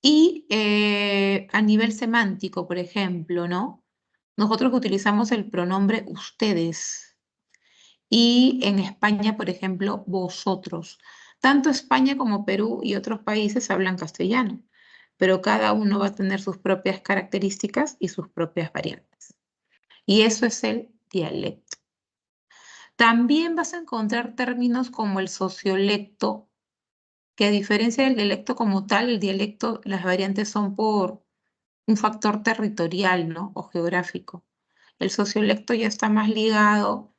Y a nivel semántico, por ejemplo, ¿no? Nosotros utilizamos el pronombre ustedes y en España, por ejemplo, vosotros. Tanto España como Perú y otros países hablan castellano, pero cada uno va a tener sus propias características y sus propias variantes. Y eso es el dialecto. También vas a encontrar términos como el sociolecto, que a diferencia del dialecto como tal, el dialecto, las variantes son por un factor territorial, ¿no? O geográfico. El sociolecto ya está más ligado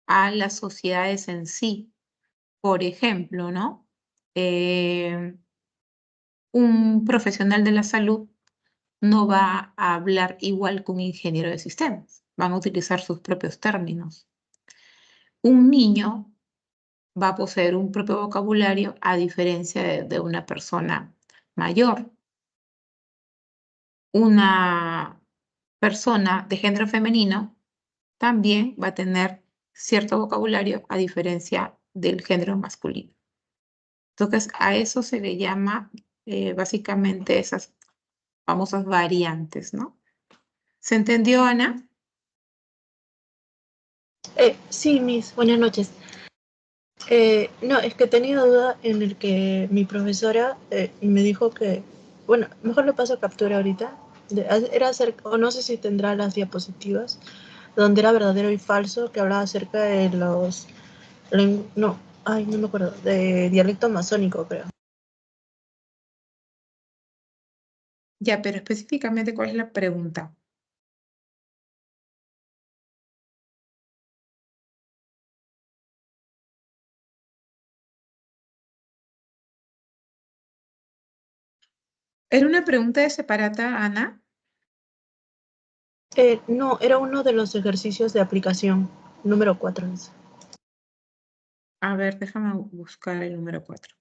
a las sociedades en sí. Por ejemplo, ¿no? Un profesional de la salud no va a hablar igual que un ingeniero de sistemas. Van a utilizar sus propios términos. Un niño va a poseer un propio vocabulario a diferencia de una persona mayor. Una persona de género femenino también va a tener cierto vocabulario a diferencia del género masculino. Entonces, a eso se le llama básicamente esas famosas variantes, ¿no? ¿Se entendió, Ana? Sí, Miss, buenas noches. No, es que tenía duda en el que mi profesora me dijo que, bueno, mejor le paso captura ahorita, era acerca, o no sé si tendrá las diapositivas, donde era verdadero y falso, que hablaba acerca de los, no me acuerdo, de dialecto amazónico, creo. Ya, pero específicamente, ¿cuál es la pregunta? ¿Era una pregunta de separata, Ana? No, era uno de los ejercicios de aplicación, número 4. A ver, déjame buscar el número 4.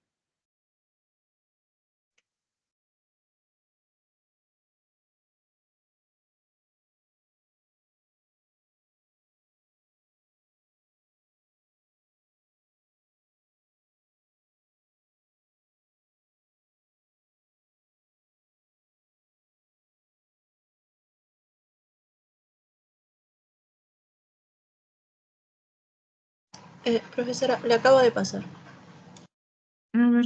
Profesora, le acabo de pasar. A ver.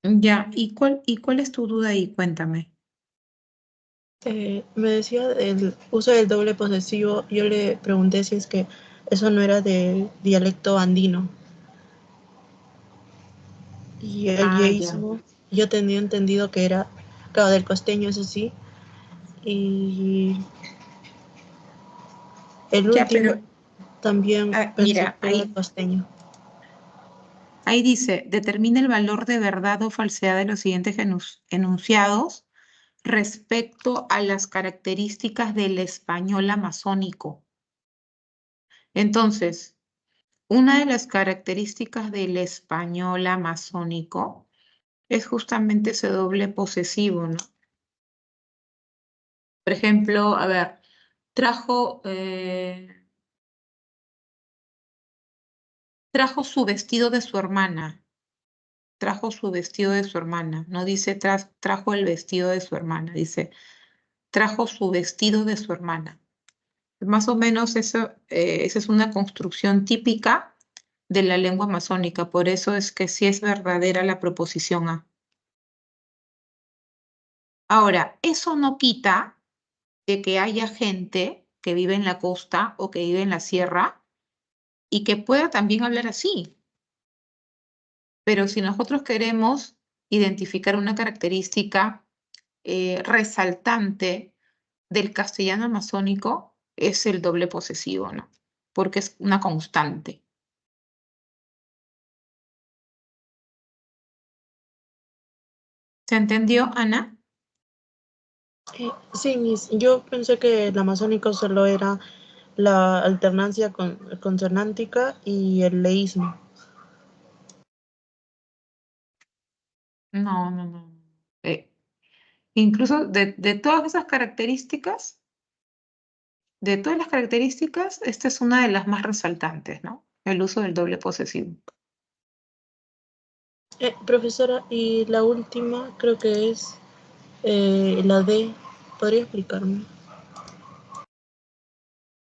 Ya, ¿y cuál es tu duda ahí? Cuéntame. Me decía del uso del doble posesivo. Yo le pregunté si es que eso no era de dialecto andino. Y el Ya. yeísmo, yo tenía entendido que era, claro, del costeño, eso sí. Y el Ya, último pero también pensé mira, que era del costeño. ahí dice, determina el valor de verdad o falsedad de los siguientes enunciados respecto a las características del español amazónico. Entonces, una de las características del español amazónico es justamente ese doble posesivo, ¿no? Por ejemplo, a ver, trajo su vestido de su hermana. Trajo su vestido de su hermana. No dice trajo el vestido de su hermana, dice trajo su vestido de su hermana. Más o menos esa es una construcción típica de la lengua amazónica, por eso es que sí es verdadera la proposición A. Ahora, eso no quita de que haya gente que vive en la costa o que vive en la sierra y que pueda también hablar así. Pero si nosotros queremos identificar una característica resaltante del castellano amazónico, es el doble posesivo, ¿no? Porque es una constante. ¿Se entendió, Ana? Sí, Miss, yo pensé que el amazónico solo era la alternancia consonántica y el leísmo. No, no, no. Incluso de todas esas características, de todas las características, esta es una de las más resaltantes, ¿no? El uso del doble posesivo. Profesora, y la última creo que es la D. ¿Podría explicarme?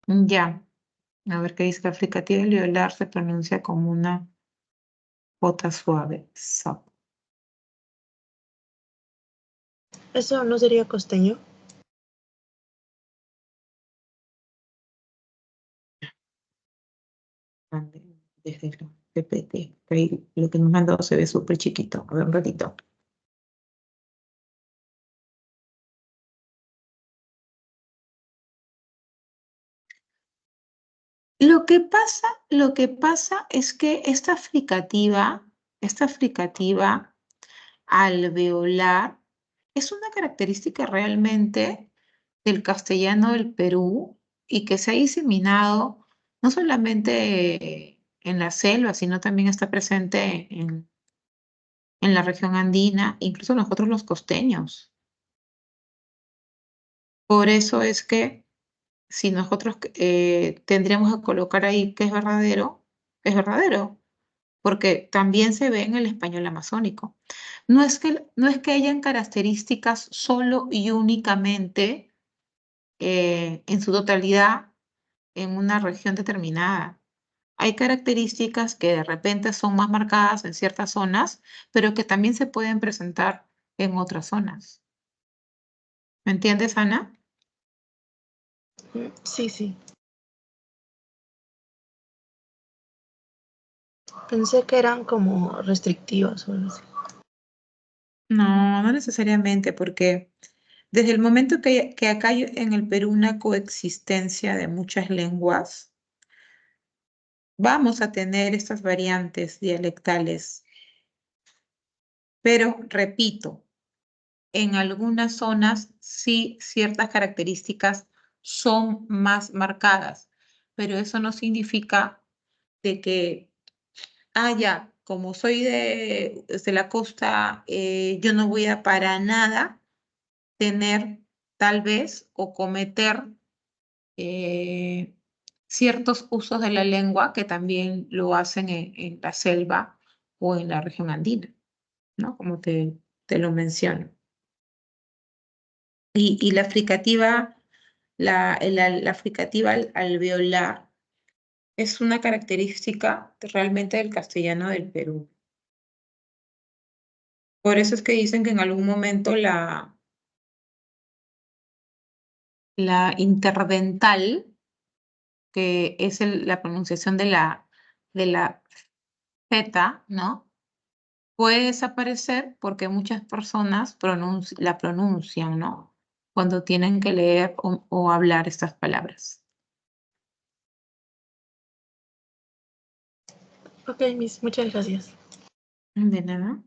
Ya. A ver qué dice la fricativa alveolar, se pronuncia como una J suave. Sop. ¿Eso no sería costeño? Desde el PPT. Ahí lo que nos han dado se ve súper chiquito. A ver, un ratito. Lo que pasa es que esta fricativa alveolar es una característica realmente del castellano del Perú y que se ha diseminado no solamente en la selva, sino también está presente en la región andina, incluso nosotros los costeños. Por eso es que si nosotros tendríamos que colocar ahí que es verdadero, porque también se ve en el español amazónico. No es que hayan características solo y únicamente en su totalidad en una región determinada. Hay características que de repente son más marcadas en ciertas zonas, pero que también se pueden presentar en otras zonas. ¿Me entiendes, Ana? Sí, sí. Pensé que eran como restrictivas o algo así. No, no necesariamente, porque desde el momento que acá hay en el Perú una coexistencia de muchas lenguas, vamos a tener estas variantes dialectales. Pero, repito, en algunas zonas sí ciertas características son más marcadas, pero eso no significa de que, ya, como soy de la costa, yo no voy a para nada tener tal vez o cometer ciertos usos de la lengua que también lo hacen en la selva o en la región andina, ¿no? Como te lo menciono. Y la fricativa, la fricativa alveolar es una característica realmente del castellano del Perú. Por eso es que dicen que en algún momento la interdental, que es la pronunciación de la Z, ¿no? Puede desaparecer porque muchas personas la pronuncian, ¿no? Cuando tienen que leer o hablar estas palabras. Ok, Miss, muchas gracias. De nada.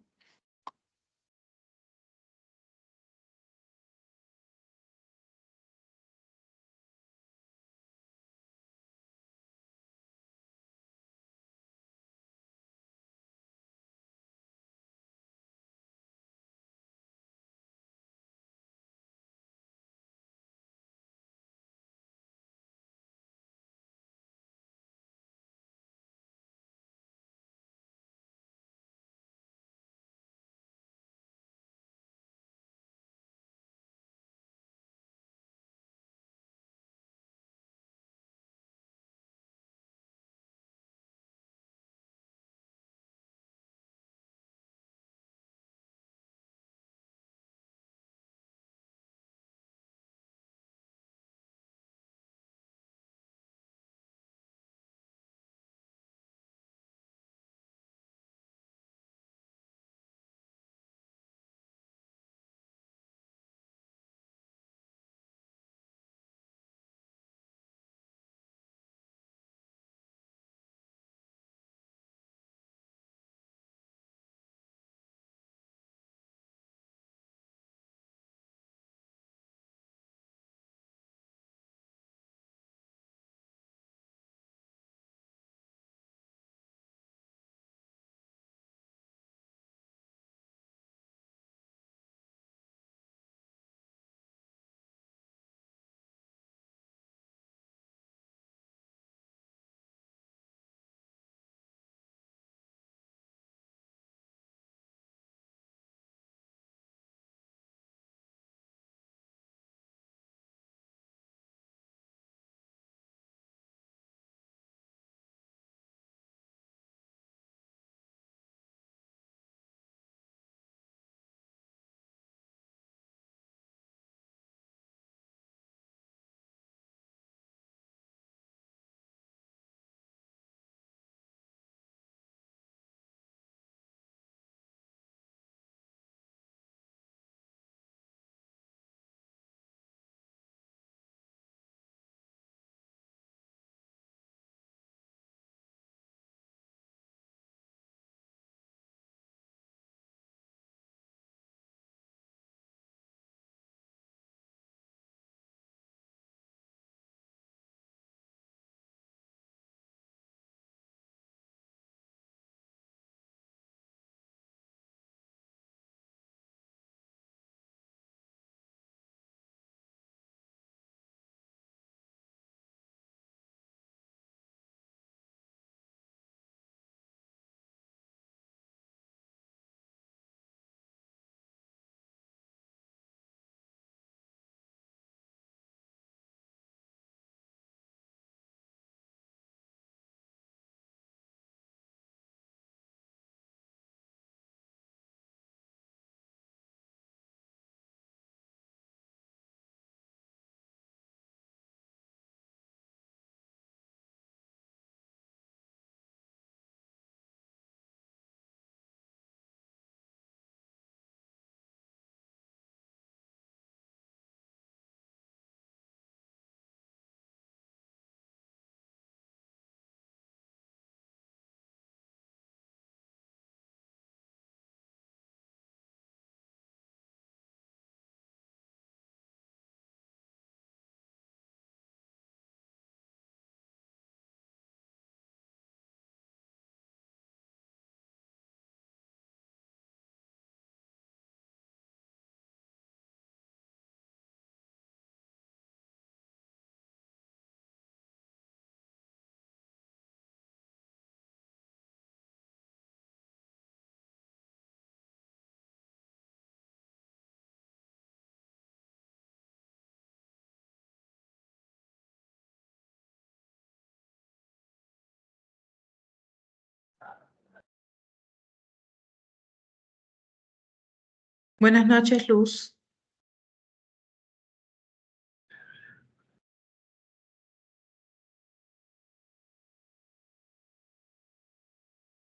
Buenas noches, Luz.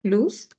Luz.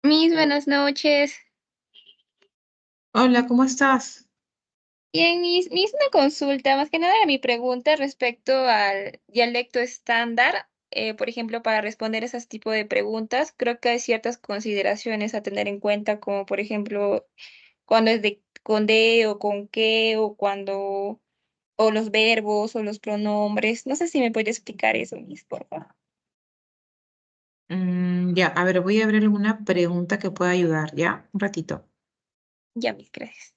Mis buenas noches. Hola, ¿cómo estás? Bien, mis una consulta, más que nada mi pregunta respecto al dialecto estándar. Por ejemplo, para responder esos tipos de preguntas, creo que hay ciertas consideraciones a tener en cuenta, como por ejemplo, cuando es de con de o con qué, o cuando, o los verbos o los pronombres. No sé si me puede explicar eso, Miss, por favor. Ya, a ver, voy a ver alguna pregunta que pueda ayudar, ¿ya? Un ratito. Ya, Miss, gracias.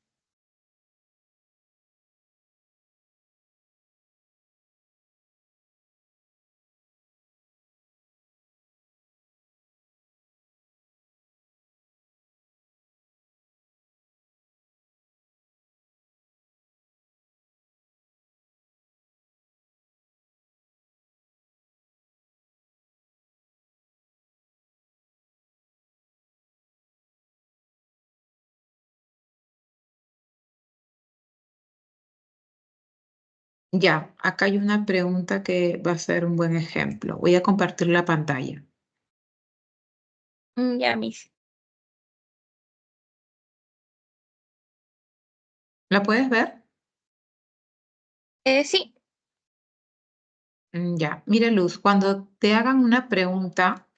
Ya, acá hay una pregunta que va a ser un buen ejemplo. Voy a compartir la pantalla. Ya, Miss. ¿La puedes ver? Sí. Ya, mira, Luz, cuando te hagan una pregunta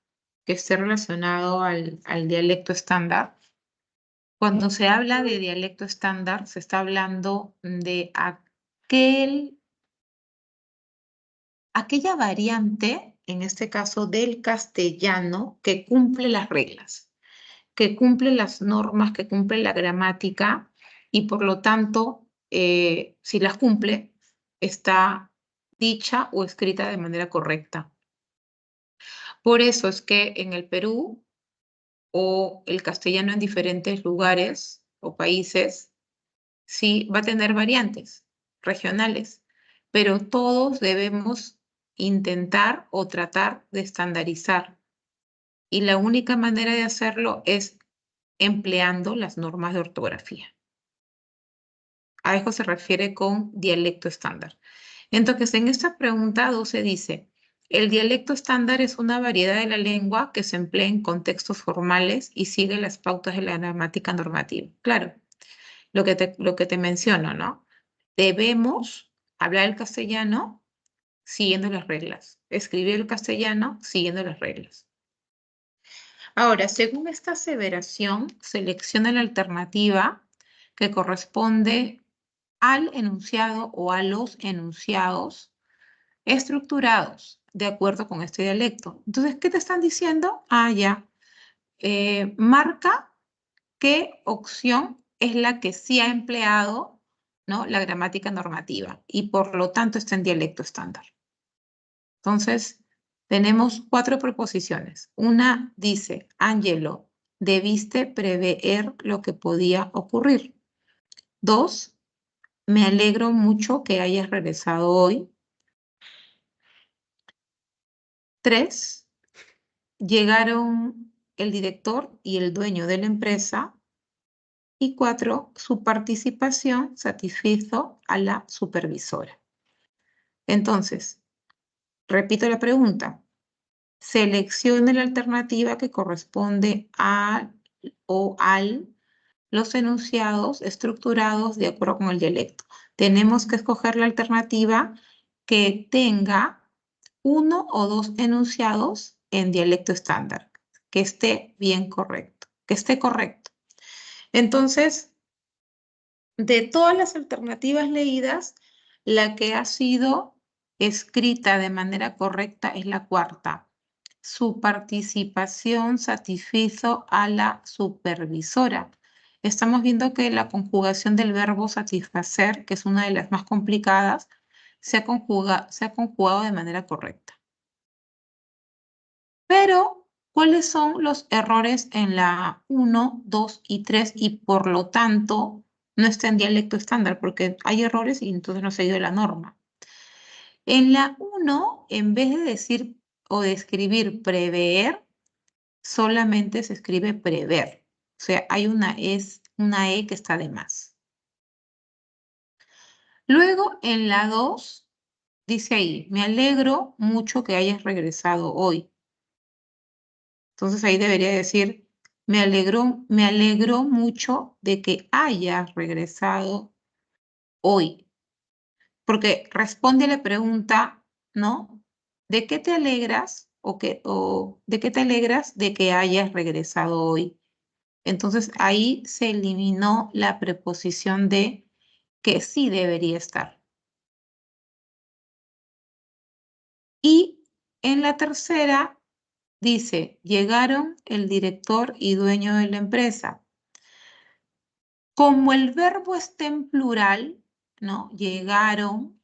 que esté relacionado al dialecto estándar, cuando se habla de dialecto estándar, se está hablando de aquella variante, en este caso del castellano, que cumple las reglas, que cumple las normas, que cumple la gramática y por lo tanto, si las cumple, está dicha o escrita de manera correcta. Por eso es que en el Perú o el castellano en diferentes lugares o países, sí va a tener variantes regionales, pero todos debemos intentar o tratar de estandarizar. Y la única manera de hacerlo es empleando las normas de ortografía. A eso se refiere con dialecto estándar. Entonces, en esta pregunta 12 dice, el dialecto estándar es una variedad de la lengua que se emplea en contextos formales y sigue las pautas de la gramática normativa. Claro, lo que te menciono, ¿no? Debemos hablar el castellano siguiendo las reglas, escribir el castellano siguiendo las reglas. Ahora, según esta aseveración, selecciona la alternativa que corresponde al enunciado o a los enunciados estructurados de acuerdo con este dialecto. Entonces, ¿qué te están diciendo? Ah, ya. Marca qué opción es la que sí ha empleado, ¿no?, la gramática normativa y por lo tanto está en dialecto estándar. Entonces, tenemos 4 proposiciones. Una dice, Ángelo, debiste prever lo que podía ocurrir. 2, me alegro mucho que hayas regresado hoy. 3, llegaron el director y el dueño de la empresa. Y 4, su participación satisfizo a la supervisora. Entonces, repito la pregunta. Seleccione la alternativa que corresponde a o al los enunciados estructurados de acuerdo con el dialecto. Tenemos que escoger la alternativa que tenga 1 o 2 enunciados en dialecto estándar, que esté bien correcto, que esté correcto. Entonces, de todas las alternativas leídas, la que ha sido escrita de manera correcta es la cuarta. Su participación satisfizo a la supervisora. Estamos viendo que la conjugación del verbo satisfacer, que es una de las más complicadas, se ha conjugado de manera correcta. Pero, ¿cuáles son los errores en la 1, 2 y 3? Y por lo tanto, no está en dialecto estándar, porque hay errores y entonces no se ha ido la norma. En la 1, en vez de decir o de escribir prever, solamente se escribe prever. O sea, hay una E que está de más. Luego, en la 2, dice ahí, me alegro mucho que hayas regresado hoy. Entonces ahí debería decir, me alegró mucho de que hayas regresado hoy. Porque responde a la pregunta, ¿no? ¿De qué te alegras o de qué te alegras de que hayas regresado hoy? Entonces ahí se eliminó la preposición de que sí debería estar. Y en la tercera dice, llegaron el director y dueño de la empresa. Como el verbo está en plural, ¿no? Llegaron,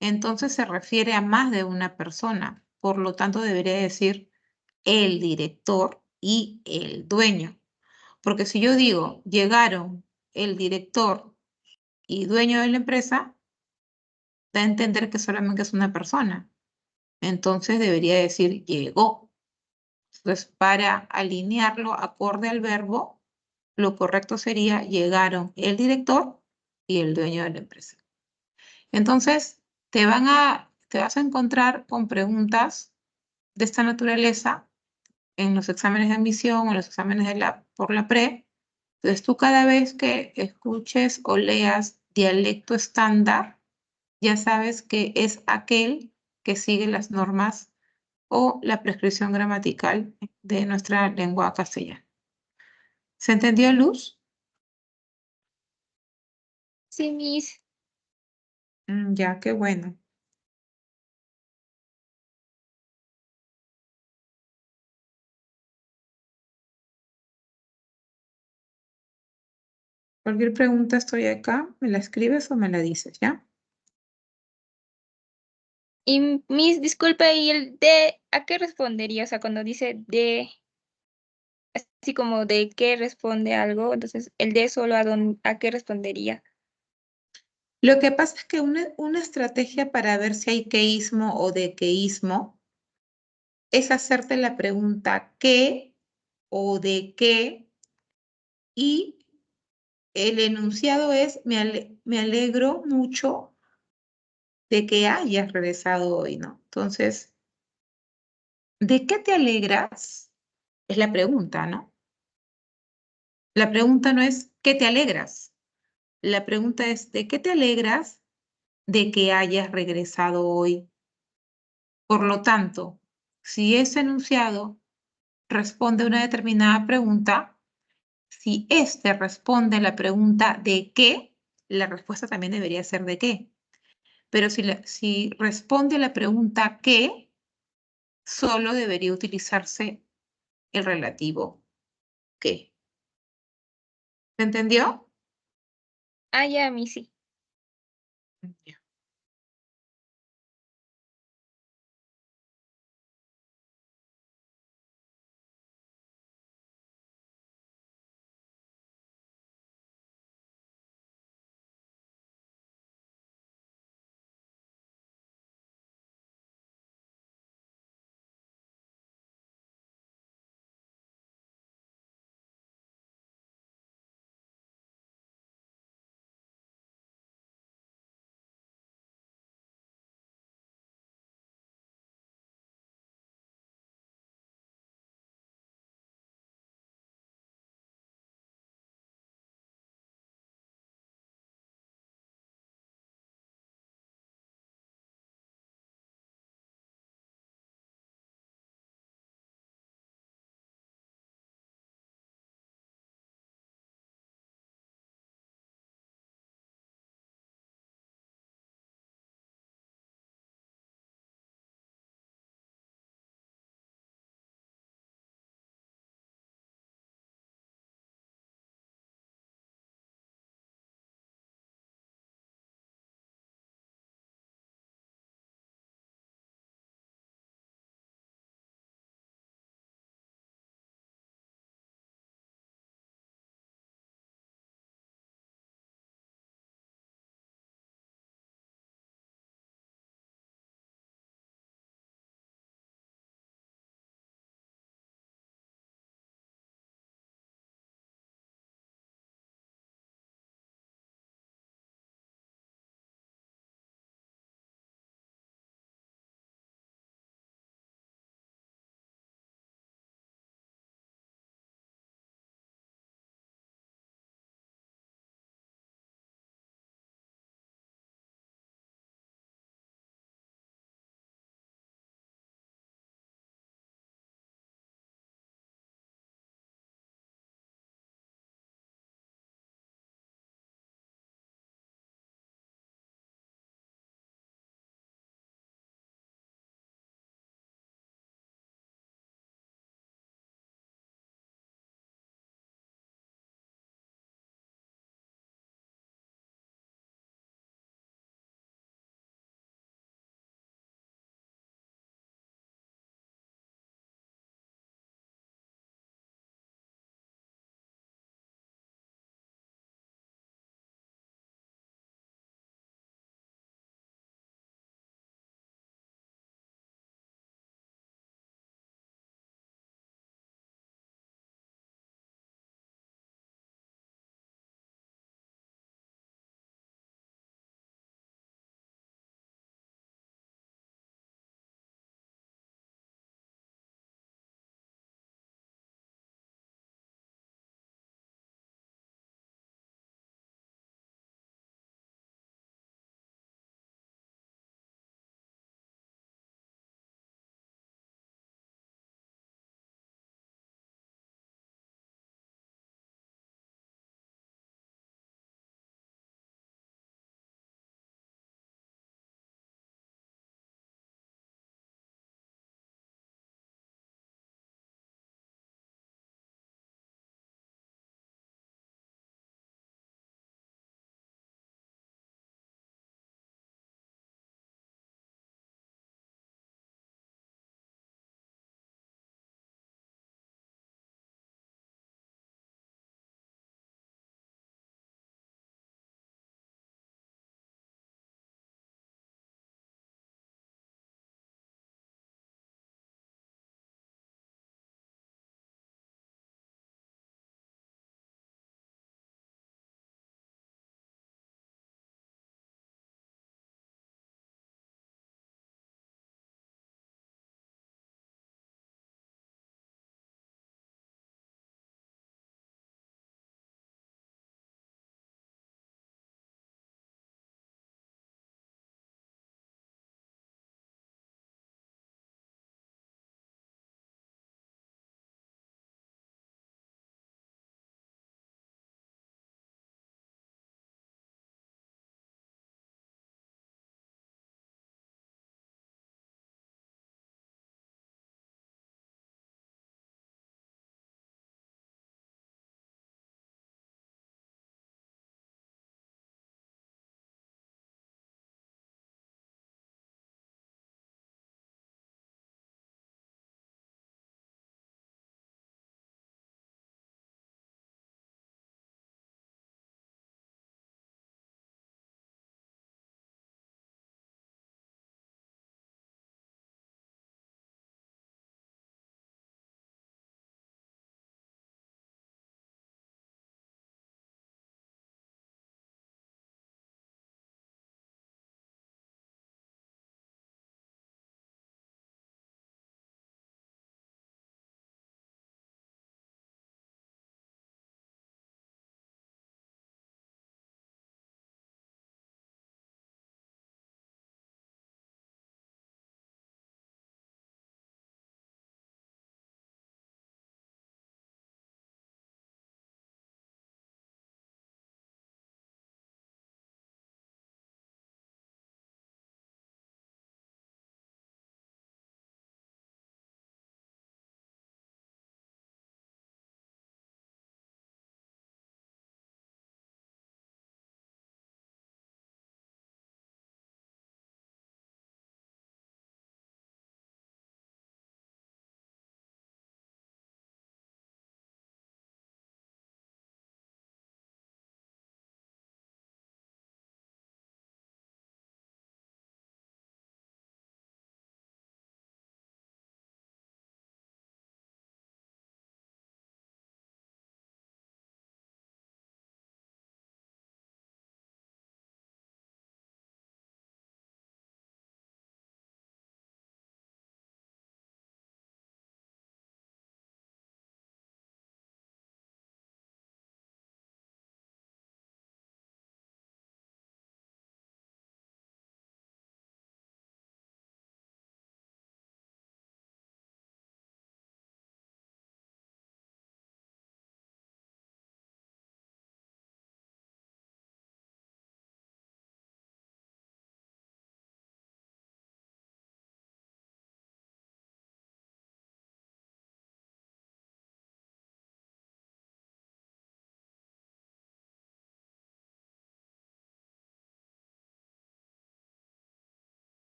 entonces se refiere a más de una persona. Por lo tanto, debería decir el director y el dueño. Porque si yo digo, llegaron el director y dueño de la empresa, da a entender que solamente es una persona. Entonces debería decir llegó. Entonces, para alinearlo acorde al verbo, lo correcto sería llegaron el director y el dueño de la empresa. Entonces, te vas a encontrar con preguntas de esta naturaleza en los exámenes de admisión o en los exámenes por la pre. Entonces, tú cada vez que escuches o leas dialecto estándar, ya sabes que es aquel que sigue las normas o la prescripción gramatical de nuestra lengua castellana. ¿Se entendió, Luz? Sí, Miss. Ya, qué bueno. Cualquier pregunta estoy acá, me la escribes o me la dices, ¿ya? Y Miss, disculpe, ¿y el de a qué respondería? O sea, cuando dice de, así como de qué responde algo, entonces el de solo a qué respondería. Lo que pasa es que una estrategia para ver si hay queísmo o dequeísmo es hacerte la pregunta qué o de qué y el enunciado es me alegro mucho de que hayas regresado hoy, ¿no? Entonces, ¿de qué te alegras? Es la pregunta, ¿no? La pregunta no es ¿qué te alegras? La pregunta es ¿de qué te alegras de que hayas regresado hoy? Por lo tanto, si ese enunciado responde a una determinada pregunta, si éste responde a la pregunta ¿de qué? La respuesta también debería ser ¿de qué? Pero si responde a la pregunta ¿qué? Solo debería utilizarse el relativo ¿qué? ¿Se entendió? Ah, ya, Miss, sí. Ya.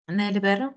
Nelver.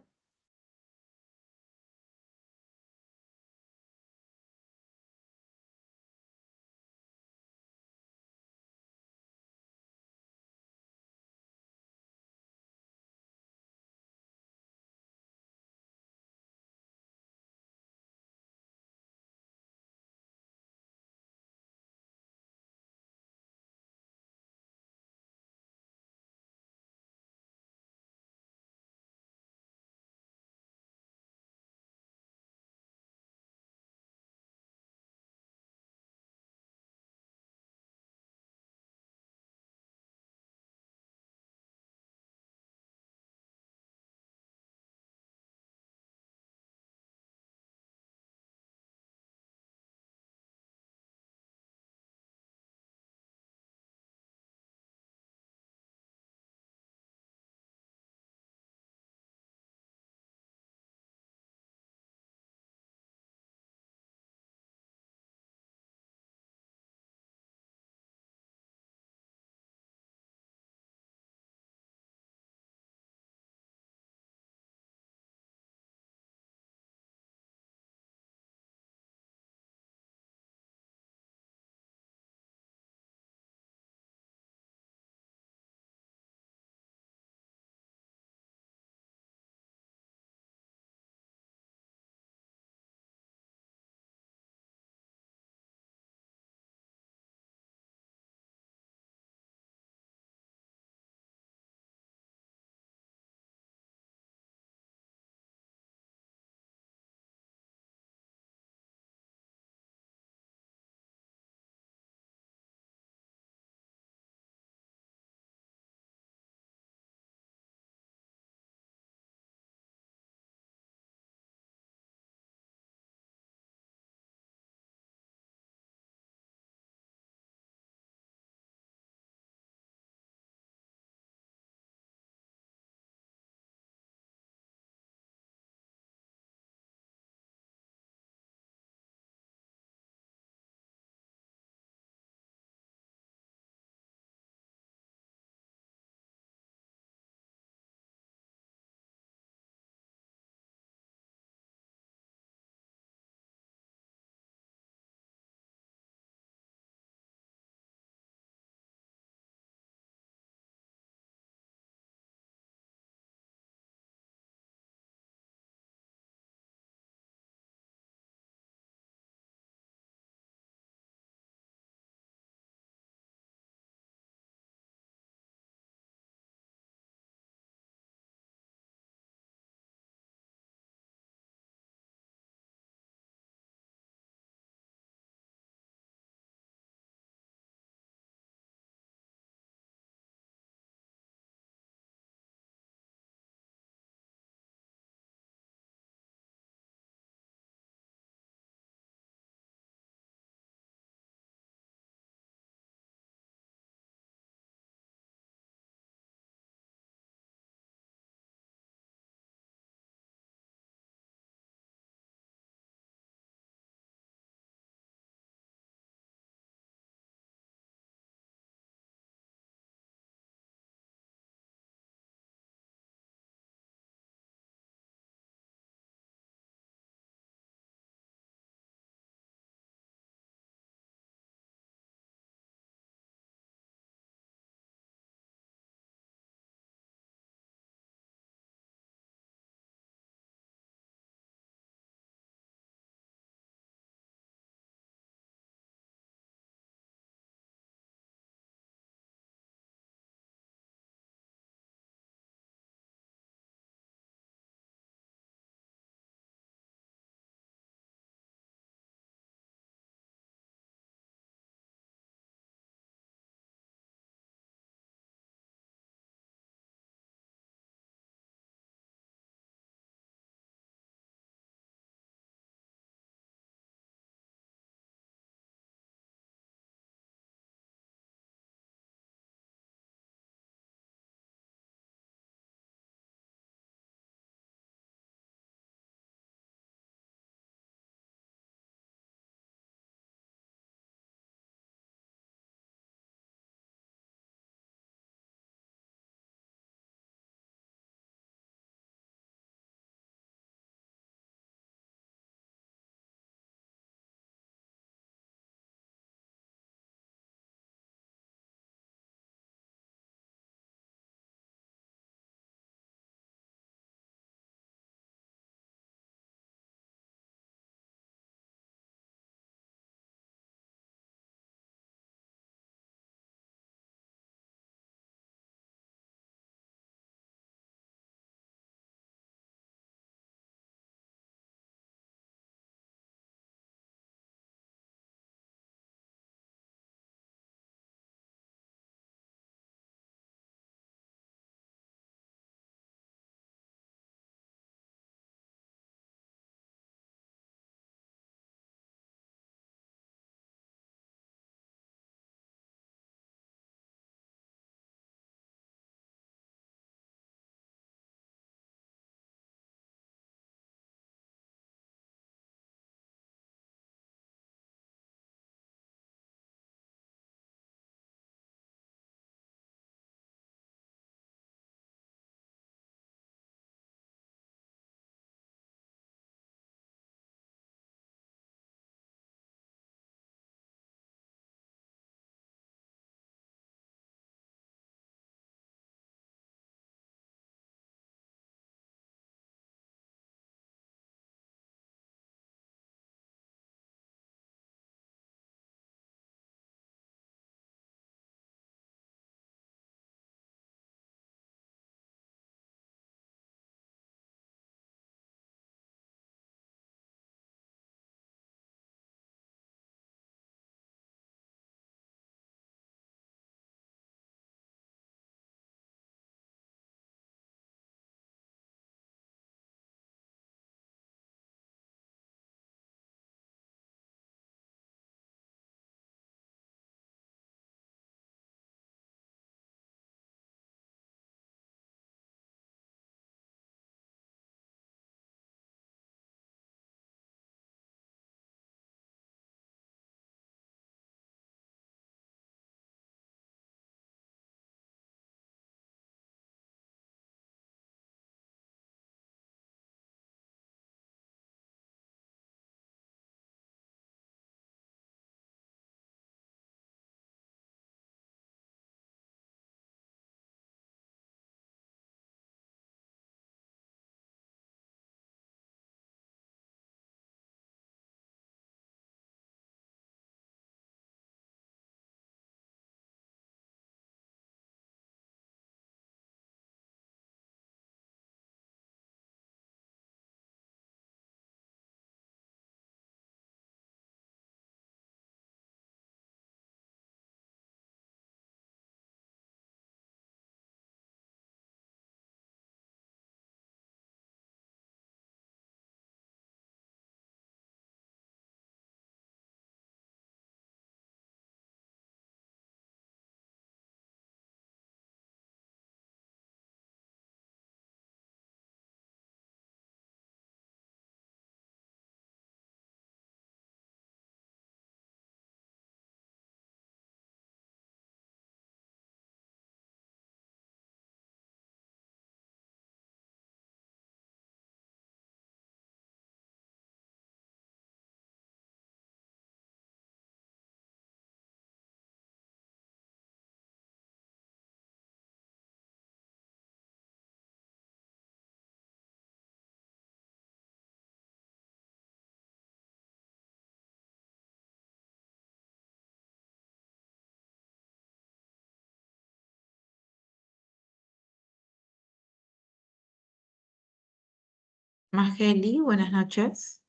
Mageli, buenas noches.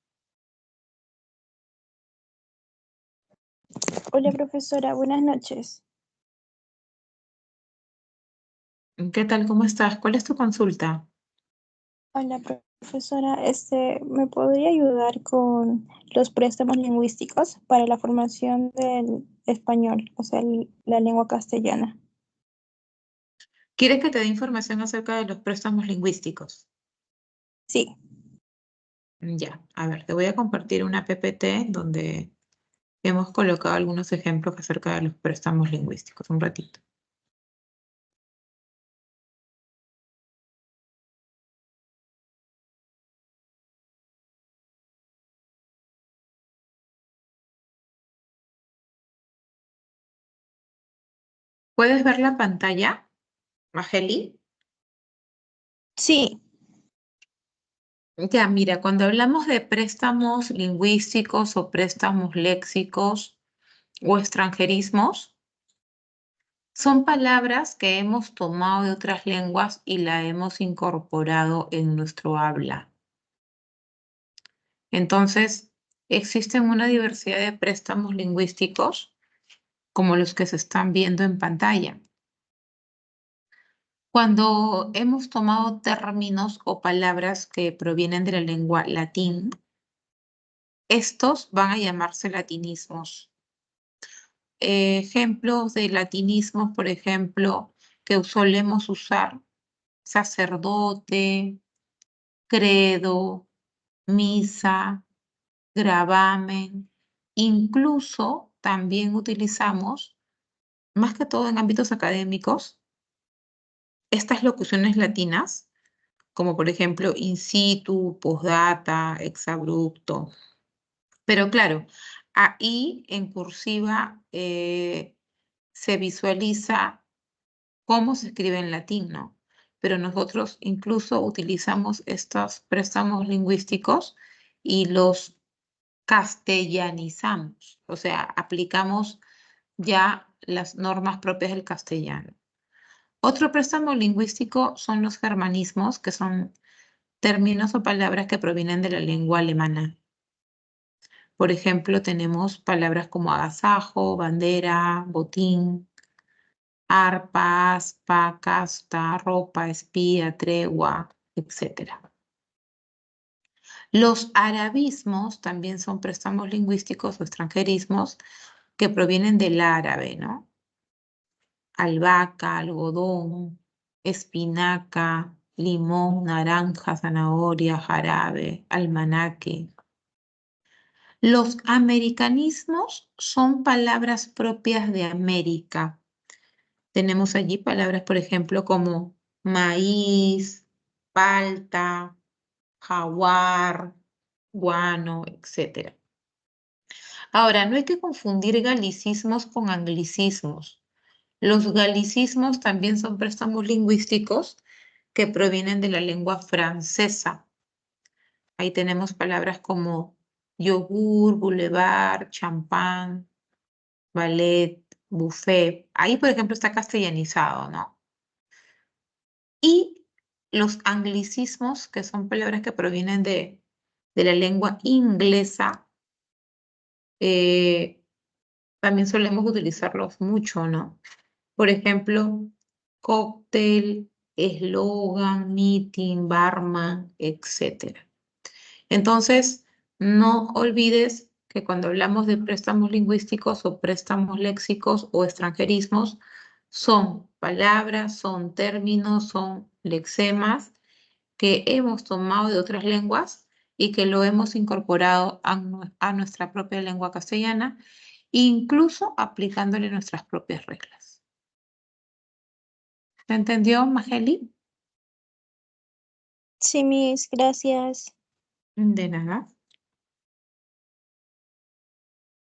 Hola profesora, buenas noches. ¿Qué tal? ¿Cómo estás? ¿Cuál es tu consulta? Hola profesora, ¿me podría ayudar con los préstamos lingüísticos para la formación del español, o sea, la lengua castellana? ¿Quieres que te dé información acerca de los préstamos lingüísticos? Sí, Ya, a ver, te voy a compartir una PPT donde hemos colocado algunos ejemplos acerca de los préstamos lingüísticos. Un ratito. ¿Puedes ver la pantalla, Mageli? sí, Ya, mira, cuando hablamos de préstamos lingüísticos o préstamos léxicos o extranjerismos, son palabras que hemos tomado de otras lenguas y la hemos incorporado en nuestro habla. Entonces, existen una diversidad de préstamos lingüísticos como los que se están viendo en pantalla. Cuando hemos tomado términos o palabras que provienen de la lengua latín, estos van a llamarse latinismos. Ejemplos de latinismos, por ejemplo, que solemos usar: sacerdote, credo, misa, gravamen. Incluso también utilizamos, más que todo en ámbitos académicos, estas locuciones latinas, como por ejemplo in situ, postdata, exabrupto. Pero claro, ahí en cursiva se visualiza cómo se escribe en latín, ¿no? Pero nosotros incluso utilizamos estos préstamos lingüísticos y los castellanizamos, o sea, aplicamos ya las normas propias del castellano. Otro préstamo lingüístico son los germanismos, que son términos o palabras que provienen de la lengua alemana. Por ejemplo, tenemos palabras como agasajo, bandera, botín, arpa, aspa, casta, ropa, espía, tregua, etc. Los arabismos también son préstamos lingüísticos o extranjerismos que provienen del árabe, ¿no? Albahaca, algodón, espinaca, limón, naranja, zanahoria, jarabe, almanaque. Los americanismos son palabras propias de América. Tenemos allí palabras, por ejemplo, como maíz, palta, jaguar, guano, etc. Ahora, no hay que confundir galicismos con anglicismos. Los galicismos también son préstamos lingüísticos que provienen de la lengua francesa. Ahí tenemos palabras como yogur, boulevard, champán, ballet, buffet. Ahí, por ejemplo, está castellanizado, ¿no? Y los anglicismos, que son palabras que provienen de la lengua inglesa, también solemos utilizarlos mucho, ¿no? Por ejemplo, cóctel, eslogan, meeting, barman, etc. Entonces, no olvides que cuando hablamos de préstamos lingüísticos o préstamos léxicos o extranjerismos, son palabras, son términos, son lexemas que hemos tomado de otras lenguas y que lo hemos incorporado a nuestra propia lengua castellana, incluso aplicándole nuestras propias reglas. ¿Se entendió, Mageli? sí, mis, gracias. De nada.